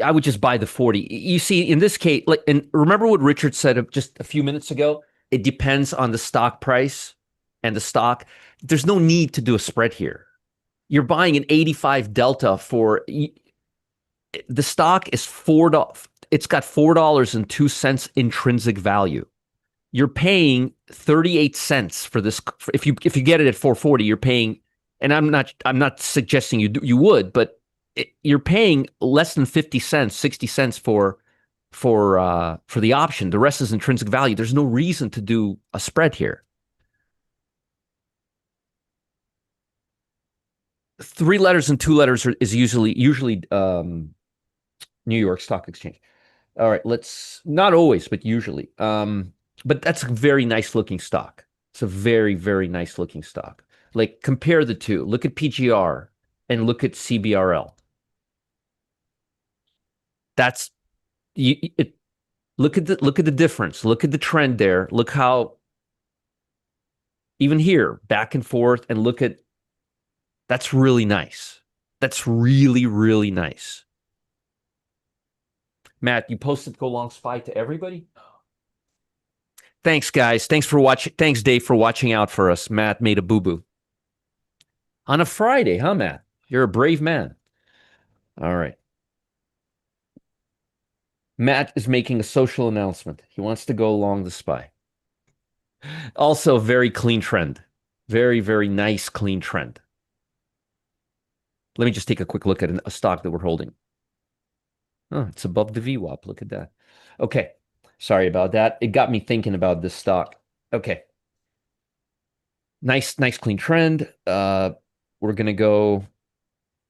Speaker 2: I would just buy the 40. You see, in this case, like, and remember what Richard said just a few minutes ago? It depends on the stock price and the stock. There's no need to do a spread here. You're buying an 85 delta for the stock is $4. It's got $4.02 intrinsic value. You're paying 38 cents for this. If you get it at 440, you're paying, and I'm not suggesting you would, but you're paying less than 50 cents, 60 cents for the option. The rest is intrinsic value. There's no reason to do a spread here. Three letters and two letters is usually New York Stock Exchange. All right, let's not always, but usually. But that's a very nice looking stock. It's a very, very nice looking stock. Like compare the two. Look at PGR and look at CBRL. That's you. Look at the difference. Look at the trend there. Look how even here back and forth, and look at that's really nice. That's really, really nice. Matt, you posted Go Long Spy to everybody? Thanks, guys. Thanks for watching. Thanks, Dave, for watching out for us. Matt made a boo-boo. On a Friday, huh, Matt? You're a brave man. All right. Matt is making a social announcement. He wants to go along the spy. Also, very clean trend. Very, very nice, clean trend. Let me just take a quick look at a stock that we're holding. Oh, it's above the VWAP. Look at that. Okay. Sorry about that. It got me thinking about this stock. Okay. Nice, clean trend. We're going to go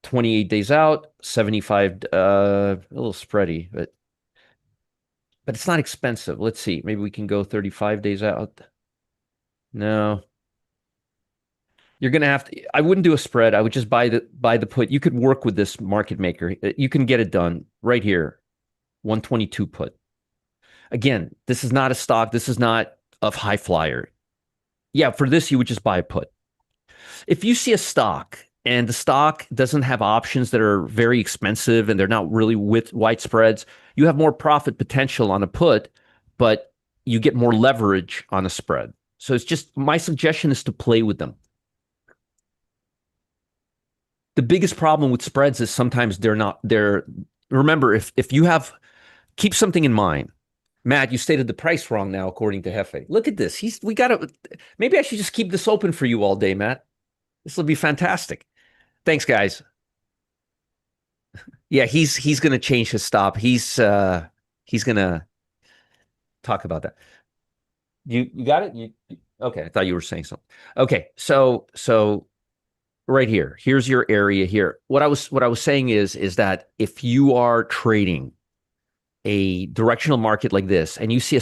Speaker 2: 28 days out, 75, a little spready, but it's not expensive. Let's see. Maybe we can go 35 days out. No. You're going to have to, I wouldn't do a spread. I would just buy the put. You could work with this market maker. You can get it done right here. 122 put. Again, this is not a stock. This is not a high flyer. Yeah, for this, you would just buy a put. If you see a stock and the stock doesn't have options that are very expensive and they're not really with wide spreads, you have more profit potential on a put, but you get more leverage on a spread. So it's just my suggestion is to play with them. The biggest problem with spreads is sometimes they're remember, if you have, keep something in mind. Matt, you stated the price wrong now, according to Hefe. Look at this. Maybe I should just keep this open for you all day, Matt. This will be fantastic. Thanks, guys. Yeah, he's going to change his stop. He's going to talk about that. You got it? Okay, I thought you were saying something. Okay, so right here, here's your area here. What I was saying is that if you are trading a directional market like this and you see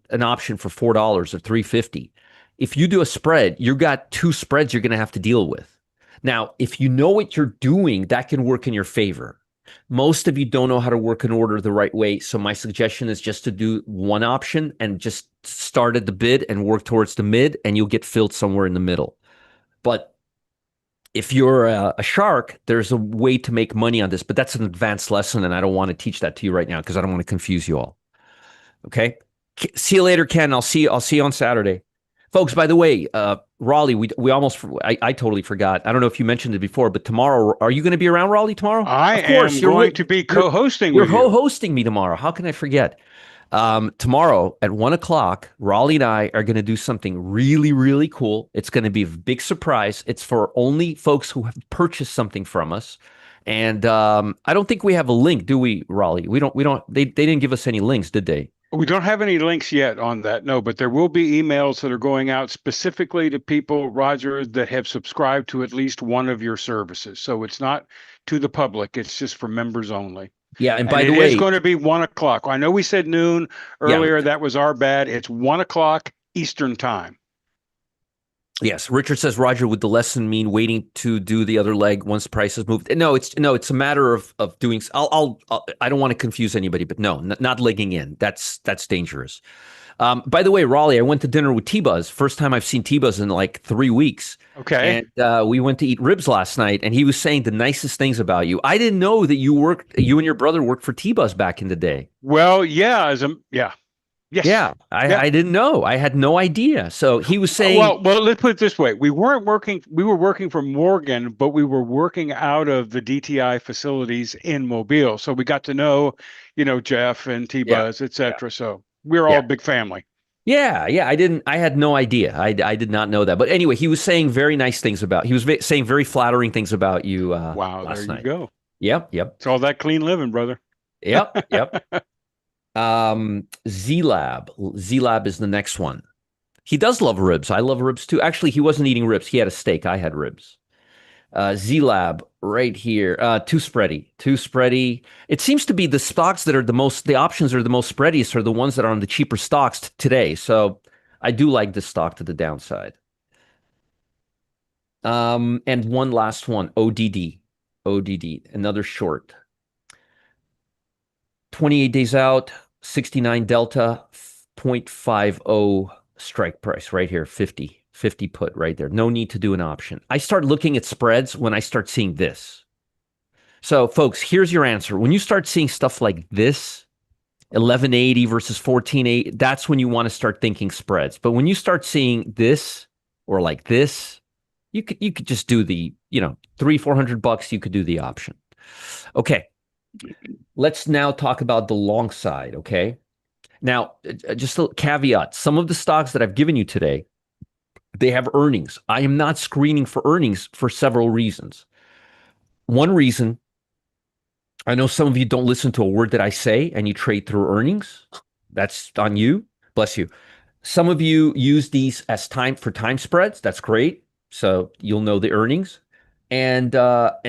Speaker 2: an option for $4 or $3.50, if you do a spread, you got two spreads you're going to have to deal with. Now, if you know what you're doing, that can work in your favor. Most of you don't know how to work an order the right way. So my suggestion is just to do one option and just start at the bid and work towards the mid, and you'll get filled somewhere in the middle. But if you're a shark, there's a way to make money on this, but that's an advanced lesson, and I don't want to teach that to you right now because I don't want to confuse you all. Okay. See you later, Ken. I'll see you on Saturday. Folks, by the way, Raleigh, I totally forgot. I don't know if you mentioned it before, but tomorrow, are you going to be around, Raleigh, tomorrow?
Speaker 1: I
Speaker 2: Of course,
Speaker 1: am going to be co-hosting
Speaker 2: you're
Speaker 1: with you.
Speaker 2: hosting me tomorrow. How can I forget? Tomorrow at 1 o'clock, Raleigh and I are going to do something really, really cool. It's going to be a big surprise. It's for only folks who have purchased something from us. And I don't think we have a link, do we, Raleigh? They didn't give us any links, did they?
Speaker 1: We don't have any links yet on that, no, but there will be emails that are going out specifically to people, Roger, that have subscribed to at least one of your services. So it's not to the public, it's just for members only.
Speaker 2: Yeah, and
Speaker 1: And
Speaker 2: by the
Speaker 1: it is
Speaker 2: way,
Speaker 1: going to be 1 o'clock. I know we said noon
Speaker 2: yeah,
Speaker 1: earlier. That was our bad. It's 1 o'clock Eastern time.
Speaker 2: yes. Richard says, Roger, would the lesson mean waiting to do the other leg once the price has moved? No, it's a matter of doing. I don't want to confuse anybody, but no, not legging in. That's dangerous. By the way, Raleigh, I went to dinner with T-Buzz. First time I've seen T-Buzz in like 3 weeks.
Speaker 1: Okay.
Speaker 2: And we went to eat ribs last night, and he was saying the nicest things about you. I didn't know that you and your brother worked for T-Buzz back in the day.
Speaker 1: Well, yeah, yes.
Speaker 2: Yeah, I didn't know. I had no idea. So he was saying,
Speaker 1: Well, let's put it this way. We were working for Morgan, but we were working out of the DTI facilities in Mobile. So we got to know, Jeff and T-Buzz, et cetera. So we're all a big family.
Speaker 2: Yeah. I had no idea. I did not know that. But anyway, he was saying very nice things he was saying very flattering things about you
Speaker 1: Wow,
Speaker 2: last
Speaker 1: there
Speaker 2: night.
Speaker 1: you go.
Speaker 2: Yep.
Speaker 1: It's all that clean living, brother.
Speaker 2: Yep. Z-Lab is the next one. He does love ribs. I love ribs too. Actually, he wasn't eating ribs. He had a steak. I had ribs. Z-Lab right here. Too spready. It seems to be the stocks that are the options are the most spreadiest are the ones that are on the cheaper stocks today. So I do like this stock to the downside. And one last one, ODD, another short. 28 days out, 69 delta, 0.50 strike price right here, 50 put right there. No need to do an option. I start looking at spreads when I start seeing this. So folks, here's your answer. When you start seeing stuff like this, 1180 versus 1480, that's when you want to start thinking spreads. But when you start seeing this or like this, you could just do the, $300-400, you could do the option. Okay. Let's now talk about the long side, okay? Now, just a caveat. Some of the stocks that I've given you today, they have earnings. I am not screening for earnings for several reasons. One reason, I know some of you don't listen to a word that I say and you trade through earnings. That's on you. Bless you. Some of you use these as time spreads. That's great. So you'll know the earnings. And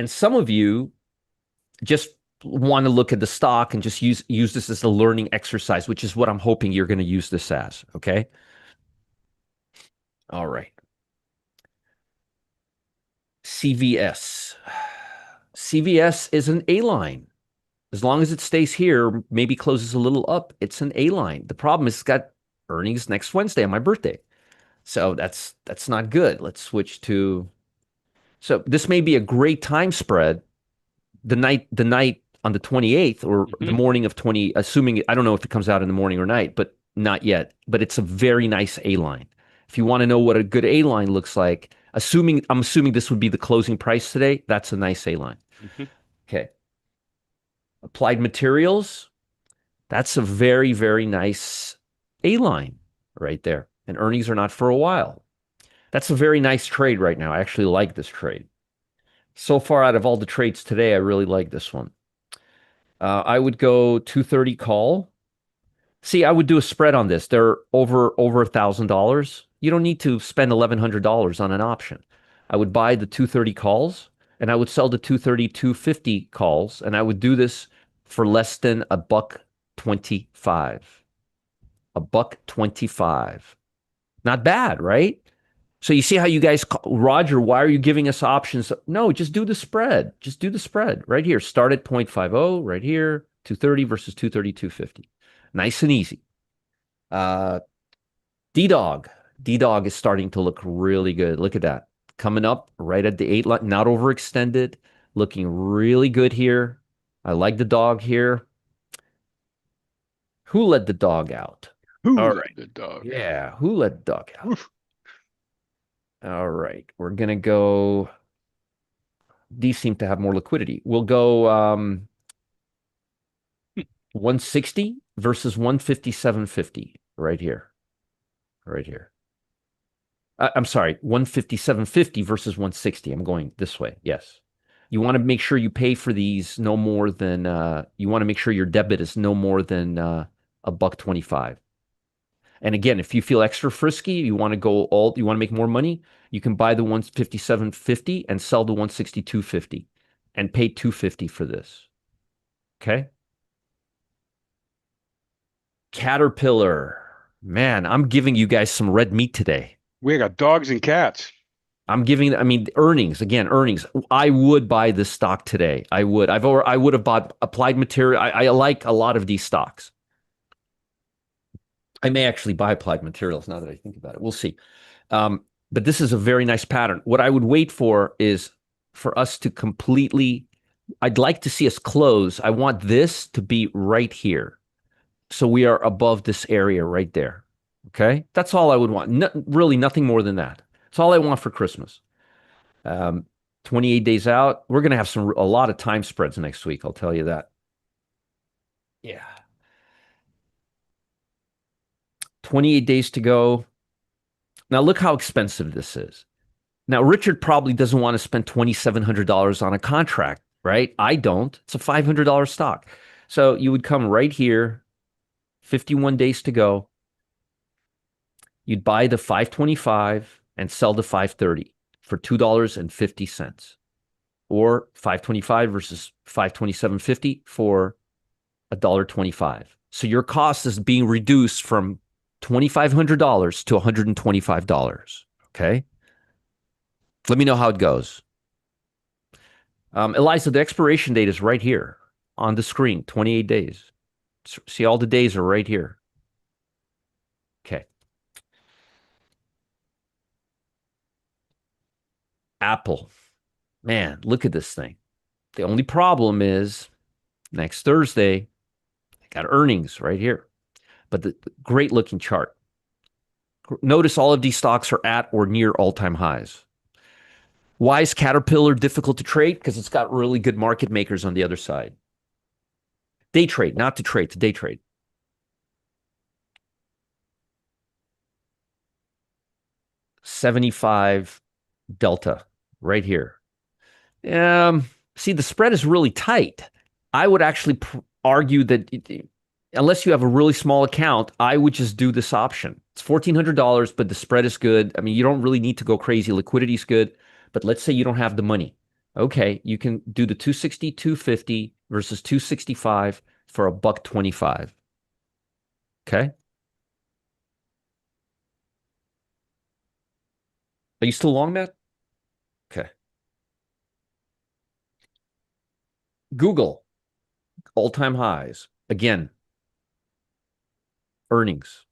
Speaker 2: some of you just want to look at the stock and just use this as a learning exercise, which is what I'm hoping you're going to use this as. Okay. All right. CVS. CVS is an A line. As long as it stays here, maybe closes a little up, it's an A line. The problem is it's got earnings next Wednesday on my birthday. So that's not good. Let's switch to. So this may be a great time spread. The night on the 28th or the morning of 20, assuming, I don't know if it comes out in the morning or night, but not yet. But it's a very nice A line. If you want to know what a good A line looks like, I'm assuming this would be the closing price today. That's a nice A line. Okay. Applied Materials. That's a very, very nice A line right there. And earnings are not for a while. That's a very nice trade right now. I actually like this trade. So far out of all the trades today, I really like this one. I would go 230 call. See, I would do a spread on this. They're over $1,000. You don't need to spend $1,100 on an option. I would buy the 230 calls and I would sell the 230, 250 calls, and I would do this for less than $1.25. $1.25. Not bad, right? So you see how you guys, Roger, why are you giving us options? No, just do the spread. Just do the spread right here. Start at 0.50 right here, 230 versus 230, 250. Nice and easy. D-Dog. D-Dog is starting to look really good. Look at that. coming up right at the 8 line, not overextended, looking really good here. I like the dog here. Who let the dog out?
Speaker 1: Who
Speaker 2: All
Speaker 1: let
Speaker 2: right.
Speaker 1: the dog?
Speaker 2: Yeah, who let the dog out?
Speaker 1: Oof.
Speaker 2: All right, we're gonna go. These seem to have more liquidity. We'll go 160 versus 157.50 right here. Right here. I'm sorry, 157.50 versus 160. I'm going this way. Yes. You want to make sure you pay for these no more than you want to make sure your debit is no more than a buck 25. And again, if you feel extra frisky, you want to make more money, you can buy the 157.50 and sell the 162.50 and pay 250 for this. Okay? Caterpillar. Man, I'm giving you guys some red meat today.
Speaker 1: We got dogs and cats.
Speaker 2: Earnings, again, earnings. I would buy this stock today. I would. I would have bought Applied Material. I like a lot of these stocks. I may actually buy Applied Materials now that I think about it. We'll see. But this is a very nice pattern. What I would wait for is for us to completely, I'd like to see us close. I want this to be right here. So we are above this area right there. Okay. That's all I would want. Really nothing more than that. That's all I want for Christmas. 28 days out. We're going to have a lot of time spreads next week. I'll tell you that. Yeah. 28 days to go. Now look how expensive this is. Now, Richard probably doesn't want to spend $2,700 on a contract, right? I don't. It's a $500 stock. So you would come right here, 51 days to go. You'd buy the 525 and sell the 530 for $2.50, or 525 versus 527.50 for $1.25. So your cost is being reduced from $2,500 to $125. Okay. Let me know how it goes. Eliza, the expiration date is right here on the screen, 28 days. See, all the days are right here. Okay. Apple. Man, look at this thing. The only problem is next Thursday, I got earnings right here. But the great looking chart. Notice all of these stocks are at or near all-time highs. Why is Caterpillar difficult to trade? Because it's got really good market makers on the other side. Day trade, not to trade, to day trade. $75 delta right here. See, the spread is really tight. I would actually argue that unless you have a really small account, I would just do this option. It's $1,400, but the spread is good. I mean, you don't really need to go crazy. Liquidity is good. But let's say you don't have the money. Okay, you can do the 260, 250 versus 265 for $1.25. Okay. Are you still long, Matt? Okay. Google, all-time highs. Again, earnings.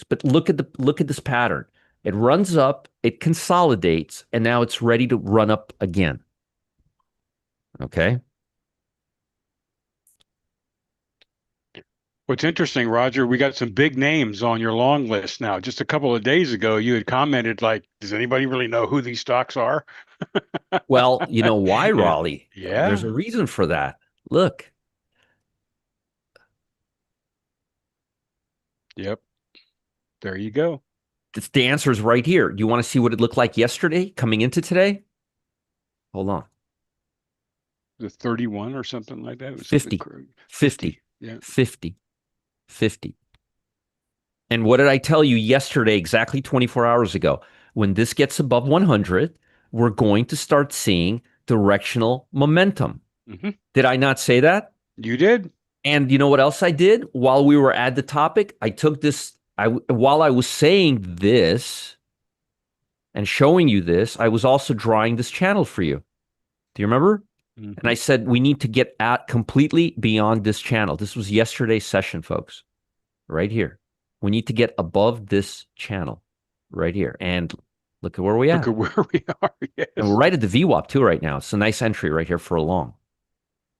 Speaker 2: But look at this pattern. It runs up, it consolidates, and now it's ready to run up again. Okay.
Speaker 1: What's interesting, Roger, we got some big names on your long list now. Just a couple of days ago, you had commented like, does anybody really know who these stocks are?
Speaker 2: Well, you know why, Raleigh?
Speaker 1: Yeah.
Speaker 2: There's a reason for that. Look.
Speaker 1: Yep. There you go.
Speaker 2: The answer is right here. Do you want to see what it looked like yesterday coming into today? Hold on.
Speaker 1: The 31 or something like that. It was
Speaker 2: 50, 50,
Speaker 1: yeah.
Speaker 2: 50, 50. And what did I tell you yesterday, exactly 24 hours ago? When this gets above 100, we're going to start seeing directional momentum.
Speaker 1: Mm-hmm.
Speaker 2: Did I not say that?
Speaker 1: You did.
Speaker 2: And you know what else I did while we were at the topic? I took this, while I was saying this and showing you this, I was also drawing this channel for you. Do you remember? Mm-hmm. And I said, we need to get at completely beyond this channel. This was yesterday's session, folks, right here. We need to get above this channel right here. And Look at where we
Speaker 1: Look
Speaker 2: at.
Speaker 1: at where we are. Yes.
Speaker 2: And we're right at the VWAP too right now. It's a nice entry right here for a long.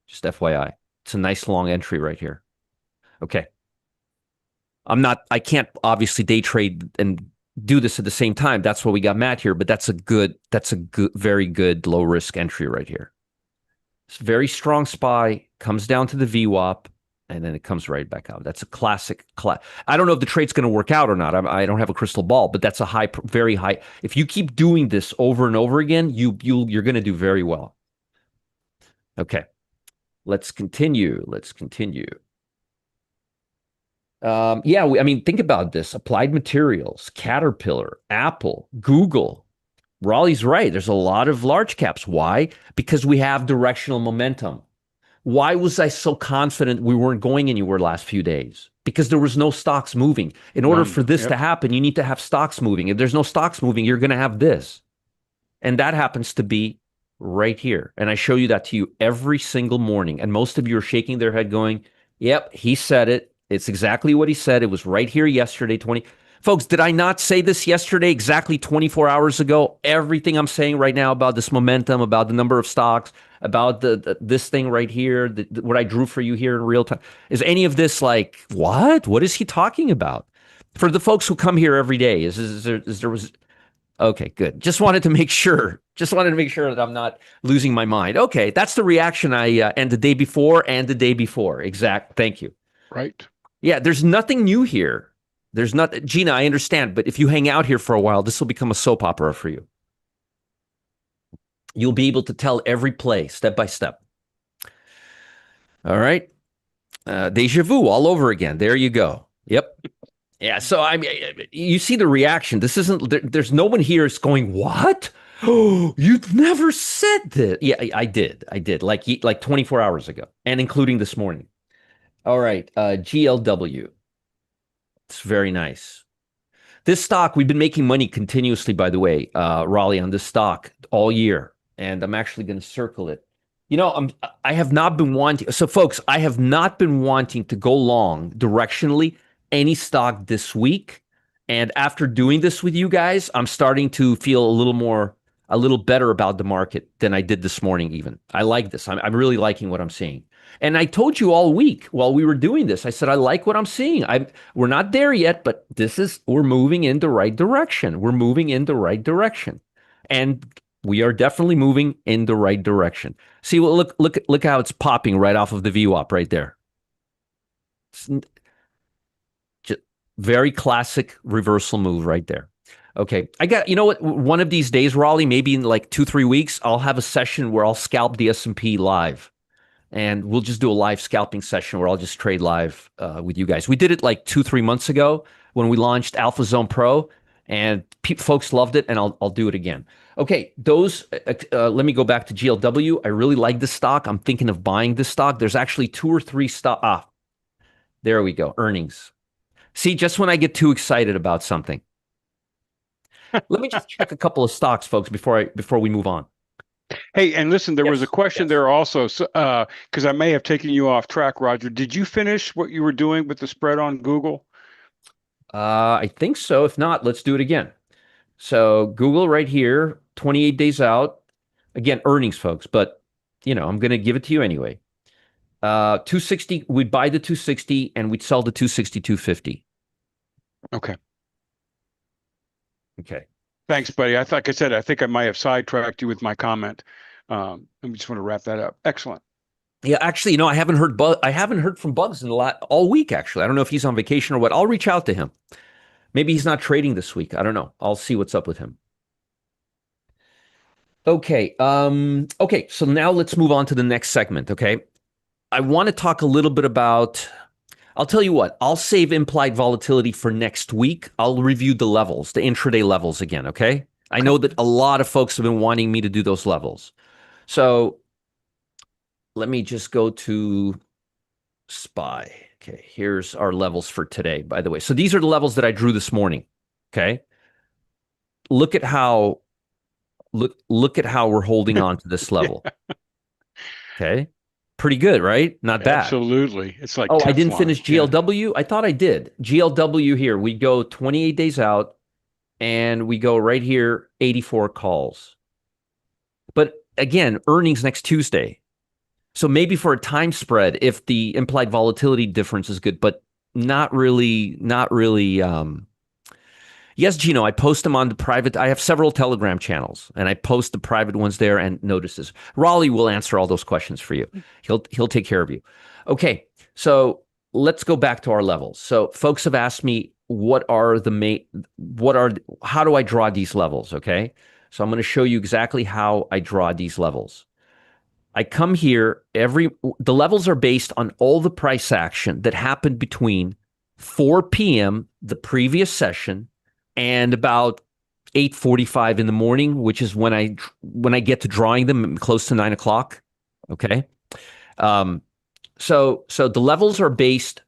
Speaker 2: Just FYI. It's a nice long entry right here. Okay. I can't obviously day trade and do this at the same time. That's why we got Matt here, but that's a good, very good low risk entry right here. It's very strong SPY, comes down to the VWAP, and then it comes right back out. That's a classic. I don't know if the trade's going to work out or not. I don't have a crystal ball, but that's a very high. If you keep doing this over and over again, you're going to do very well. Okay, let's continue. Yeah, I mean, think about this. Applied Materials, Caterpillar, Apple, Google. Raleigh's right. There's a lot of large caps. Why? Because we have directional momentum. Why was I so confident we weren't going anywhere last few days? Because there was no stocks moving. In order for this to happen, you need to have stocks moving. If there's no stocks moving, you're going to have this. And that happens to be right here. And I show you that to you every single morning. And most of you are shaking their head going, yep, he said it. It's exactly what he said. It was right here yesterday, Folks, did I not say this yesterday, exactly 24 hours ago? Everything I'm saying right now about this momentum, about the number of stocks, about this thing right here, what I drew for you here in real time. Is any of this like, what? What is he talking about? For the folks who come here every day, okay, good. Just wanted to make sure that I'm not losing my mind. Okay, that's the reaction and the day before and the day before. Exact. Thank you.
Speaker 1: Right.
Speaker 2: Yeah, there's nothing new here. There's not, Gina, I understand, but if you hang out here for a while, this will become a soap opera for you. You'll be able to tell every play step by step. All right. Deja vu all over again. There you go. Yep. Yeah. So you see the reaction. This isn't, there's no one here is going, what? Oh, you've never said this. Yeah, I did. Like 24 hours ago and including this morning. All right. GLW. It's very nice. This stock, we've been making money continuously, by the way, Raleigh, on this stock all year. And I'm actually going to circle it. You know, I have not been wanting. So, folks, I have not been wanting to go long directionally any stock this week. And after doing this with you guys, I'm starting to feel a little better about the market than I did this morning, even. I like this. I'm really liking what I'm seeing. And I told you all week while we were doing this, I said, I like what I'm seeing. We're not there yet, but we're moving in the right direction. We're moving in the right direction. And we are definitely moving in the right direction. See, well, look how it's popping right off of the VWAP right there. Just very classic reversal move right there. Okay, you know what? One of these days, Raleigh, maybe in like 2-3 weeks, I'll have a session where I'll scalp the S&P live. And we'll just do a live scalping session where I'll just trade live with you guys. We did it like 2-3 months ago when we launched Alpha Zone Pro, and folks loved it, and I'll do it again. Okay, let me go back to GLW. I really like this stock. I'm thinking of buying this stock. There's actually 2 or 3 stock. There we go. Earnings. See, just when I get too excited about something. Let me just check a couple of stocks, folks, before we move on.
Speaker 1: Hey, and listen, there was a question there also, because I may have taken you off track, Roger. Did you finish what you were doing with the spread on Google?
Speaker 2: I think so. If not, let's do it again. So Google right here, 28 days out. Again, earnings, folks, but I'm going to give it to you anyway. 260, we'd buy the 260 and we'd sell the 260-250.
Speaker 1: Okay.
Speaker 2: Okay.
Speaker 1: Thanks, buddy. I think I might have sidetracked you with my comment. We just want to wrap that up. Excellent.
Speaker 2: Yeah, actually, I haven't heard from Bugs all week. Actually, I don't know if he's on vacation or what. I'll reach out to him. Maybe he's not trading this week. I don't know. I'll see what's up with him. Okay. Okay. So now let's move on to the next segment. Okay. I want to talk a little bit about. I'll tell you what, I'll save implied volatility for next week. I'll review the levels, the intraday levels again, okay? I know that a lot of folks have been wanting me to do those levels. So let me just go to SPY. Okay, here's our levels for today, by the way. So these are the levels that I drew this morning, okay? Look at how we're holding on to this level. Okay? Pretty good, right? Not bad.
Speaker 1: Absolutely. It's like
Speaker 2: I didn't finish GLW. Yeah. I thought I did. GLW here. We go 28 days out. and we go right here, 84 calls. But again, earnings next Tuesday. So maybe for a time spread, if the implied volatility difference is good, but not really. Yes, Gino, I post them on the private. I have several Telegram channels, and I post the private ones there and notices. Raleigh will answer all those questions for you. He'll take care of you. Okay, so let's go back to our levels. So folks have asked me, how do I draw these levels? Okay, so I'm going to show you exactly how I draw these levels. I come here, the levels are based on all the price action that happened between 4 p.m. the previous session and about 8:45 in the morning, which is when I get to drawing them close to 9 o'clock. Okay. So the levels are based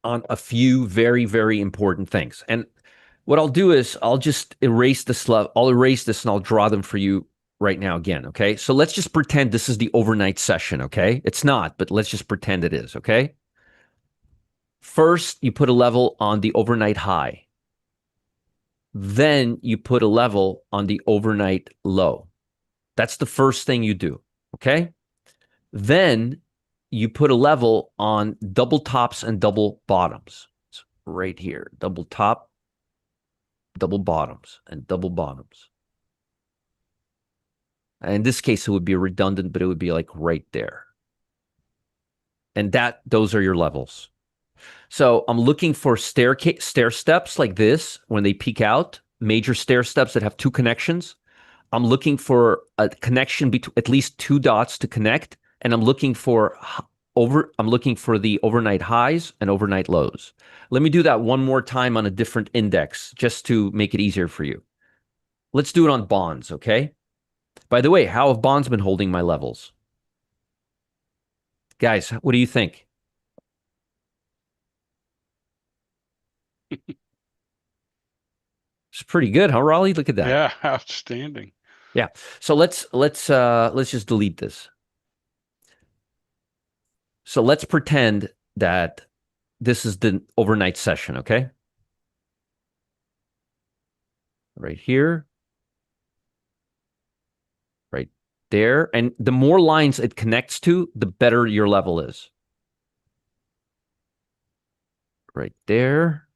Speaker 2: on a few very, very important things. And what I'll do is I'll just erase this and I'll draw them for you right now again, okay? So let's just pretend this is the overnight session, okay? It's not, but let's just pretend it is, okay? First, you put a level on the overnight high. Then you put a level on the overnight low. That's the first thing you do, okay? Then you put a level on double tops and double bottoms. It's right here, double top, double bottoms, and double bottoms. In this case, it would be redundant, but it would be like right there. And those are your levels. So I'm looking for stair steps like this when they peak out, major stair steps that have two connections. I'm looking for a connection between at least two dots to connect, and I'm looking for the overnight highs and overnight lows. Let me do that one more time on a different index just to make it easier for you. Let's do it on bonds, okay? By the way, how have bonds been holding my levels? Guys, what do you think? It's pretty good, huh, Raleigh? Look at that.
Speaker 1: Yeah, outstanding.
Speaker 2: Yeah. So let's just delete this. So let's pretend that this is the overnight session, okay? Right here. Right there. And the more lines it connects to, the better your level is. Right there.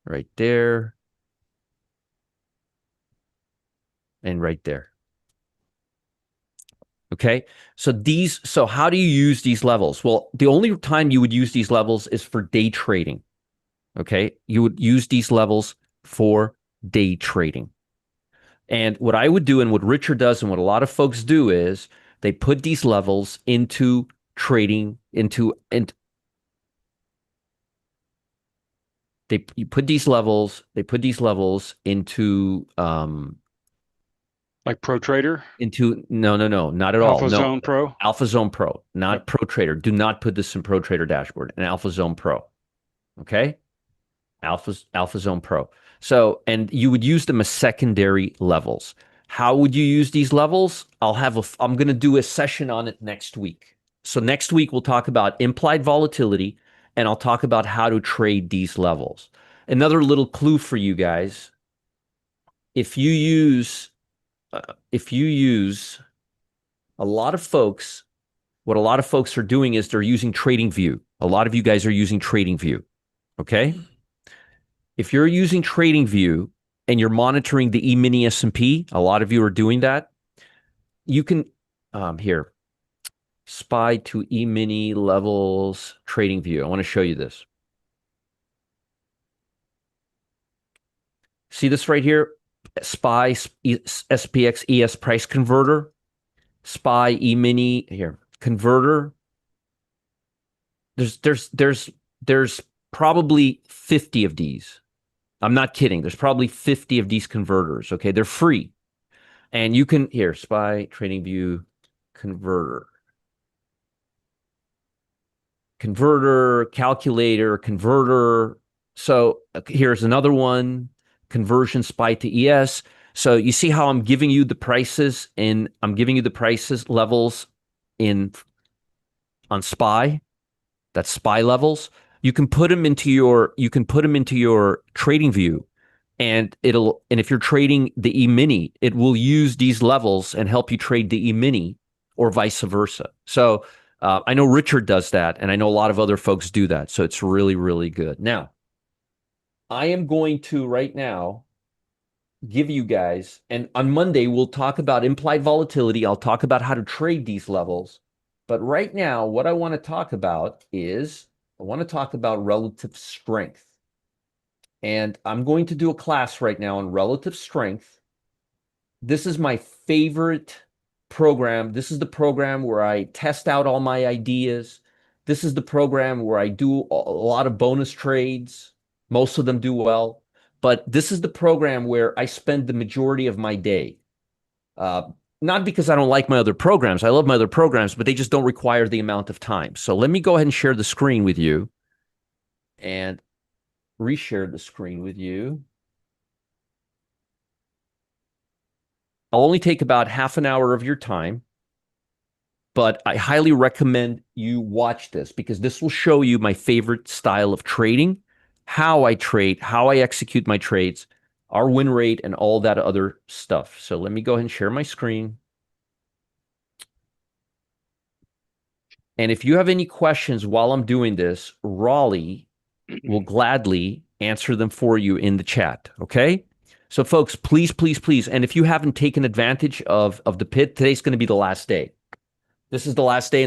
Speaker 2: Right there. And right there. Okay. So how do you use these levels? Well, the only time you would use these levels is for day trading. Okay. You would use these levels for day trading. And what I would do and what Richard does and what a lot of folks do is they put these levels into trading they put these levels into
Speaker 1: Like Pro Trader?
Speaker 2: no, not at all.
Speaker 1: Alpha
Speaker 2: No.
Speaker 1: Zone Pro?
Speaker 2: Alpha Zone Pro, not
Speaker 1: Yep.
Speaker 2: Pro Trader. Do not put this in Pro Trader dashboard, an Alpha Zone Pro. Okay? Alpha Zone Pro. So, and you would use them as secondary levels. How would you use these levels? I'm going to do a session on it next week. So next week we'll talk about implied volatility and I'll talk about how to trade these levels. Another little clue for you guys. If you use a lot of folks, what a lot of folks are doing is they're using TradingView. A lot of you guys are using TradingView. Okay? If you're using TradingView and you're monitoring the E-mini S&P, a lot of you are doing that. You can here SPY to E-mini levels TradingView. I want to show you this. See this right here? SPY SPX ES price converter, SPY E-mini here converter. There's probably 50 of these. I'm not kidding. There's probably 50 of these converters. Okay, they're free, and you can here SPY TradingView converter calculator converter. So here's another one, conversion SPY to ES. So you see how I'm giving you the prices levels on SPY. That's SPY levels. You can put them into your trading view, and if you're trading the E-mini, it will use these levels and help you trade the E-mini or vice versa. So I know Richard does that, and I know a lot of other folks do that. So it's really, really good. Now, I am going to right now give you guys, and on Monday, we'll talk about implied volatility. I'll talk about how to trade these levels. But right now, what I want to talk about is I want to talk about relative strength. And I'm going to do a class right now on relative strength. This is my favorite program. This is the program where I test out all my ideas. This is the program where I do a lot of bonus trades. Most of them do well. But this is the program where I spend the majority of my day. Not because I don't like my other programs. I love my other programs, but they just don't require the amount of time. So let me go ahead and share the screen with you and reshare the screen with you. I'll only take about half an hour of your time, but I highly recommend you watch this because this will show you my favorite style of trading, how I trade, how I execute my trades, our win rate, and all that other stuff. So let me go ahead and share my screen. And if you have any questions while I'm doing this, Raleigh will gladly answer them for you in the chat. Okay? So folks, please, please, please. And if you haven't taken advantage of the pit, today's going to be the last day. This is the last day.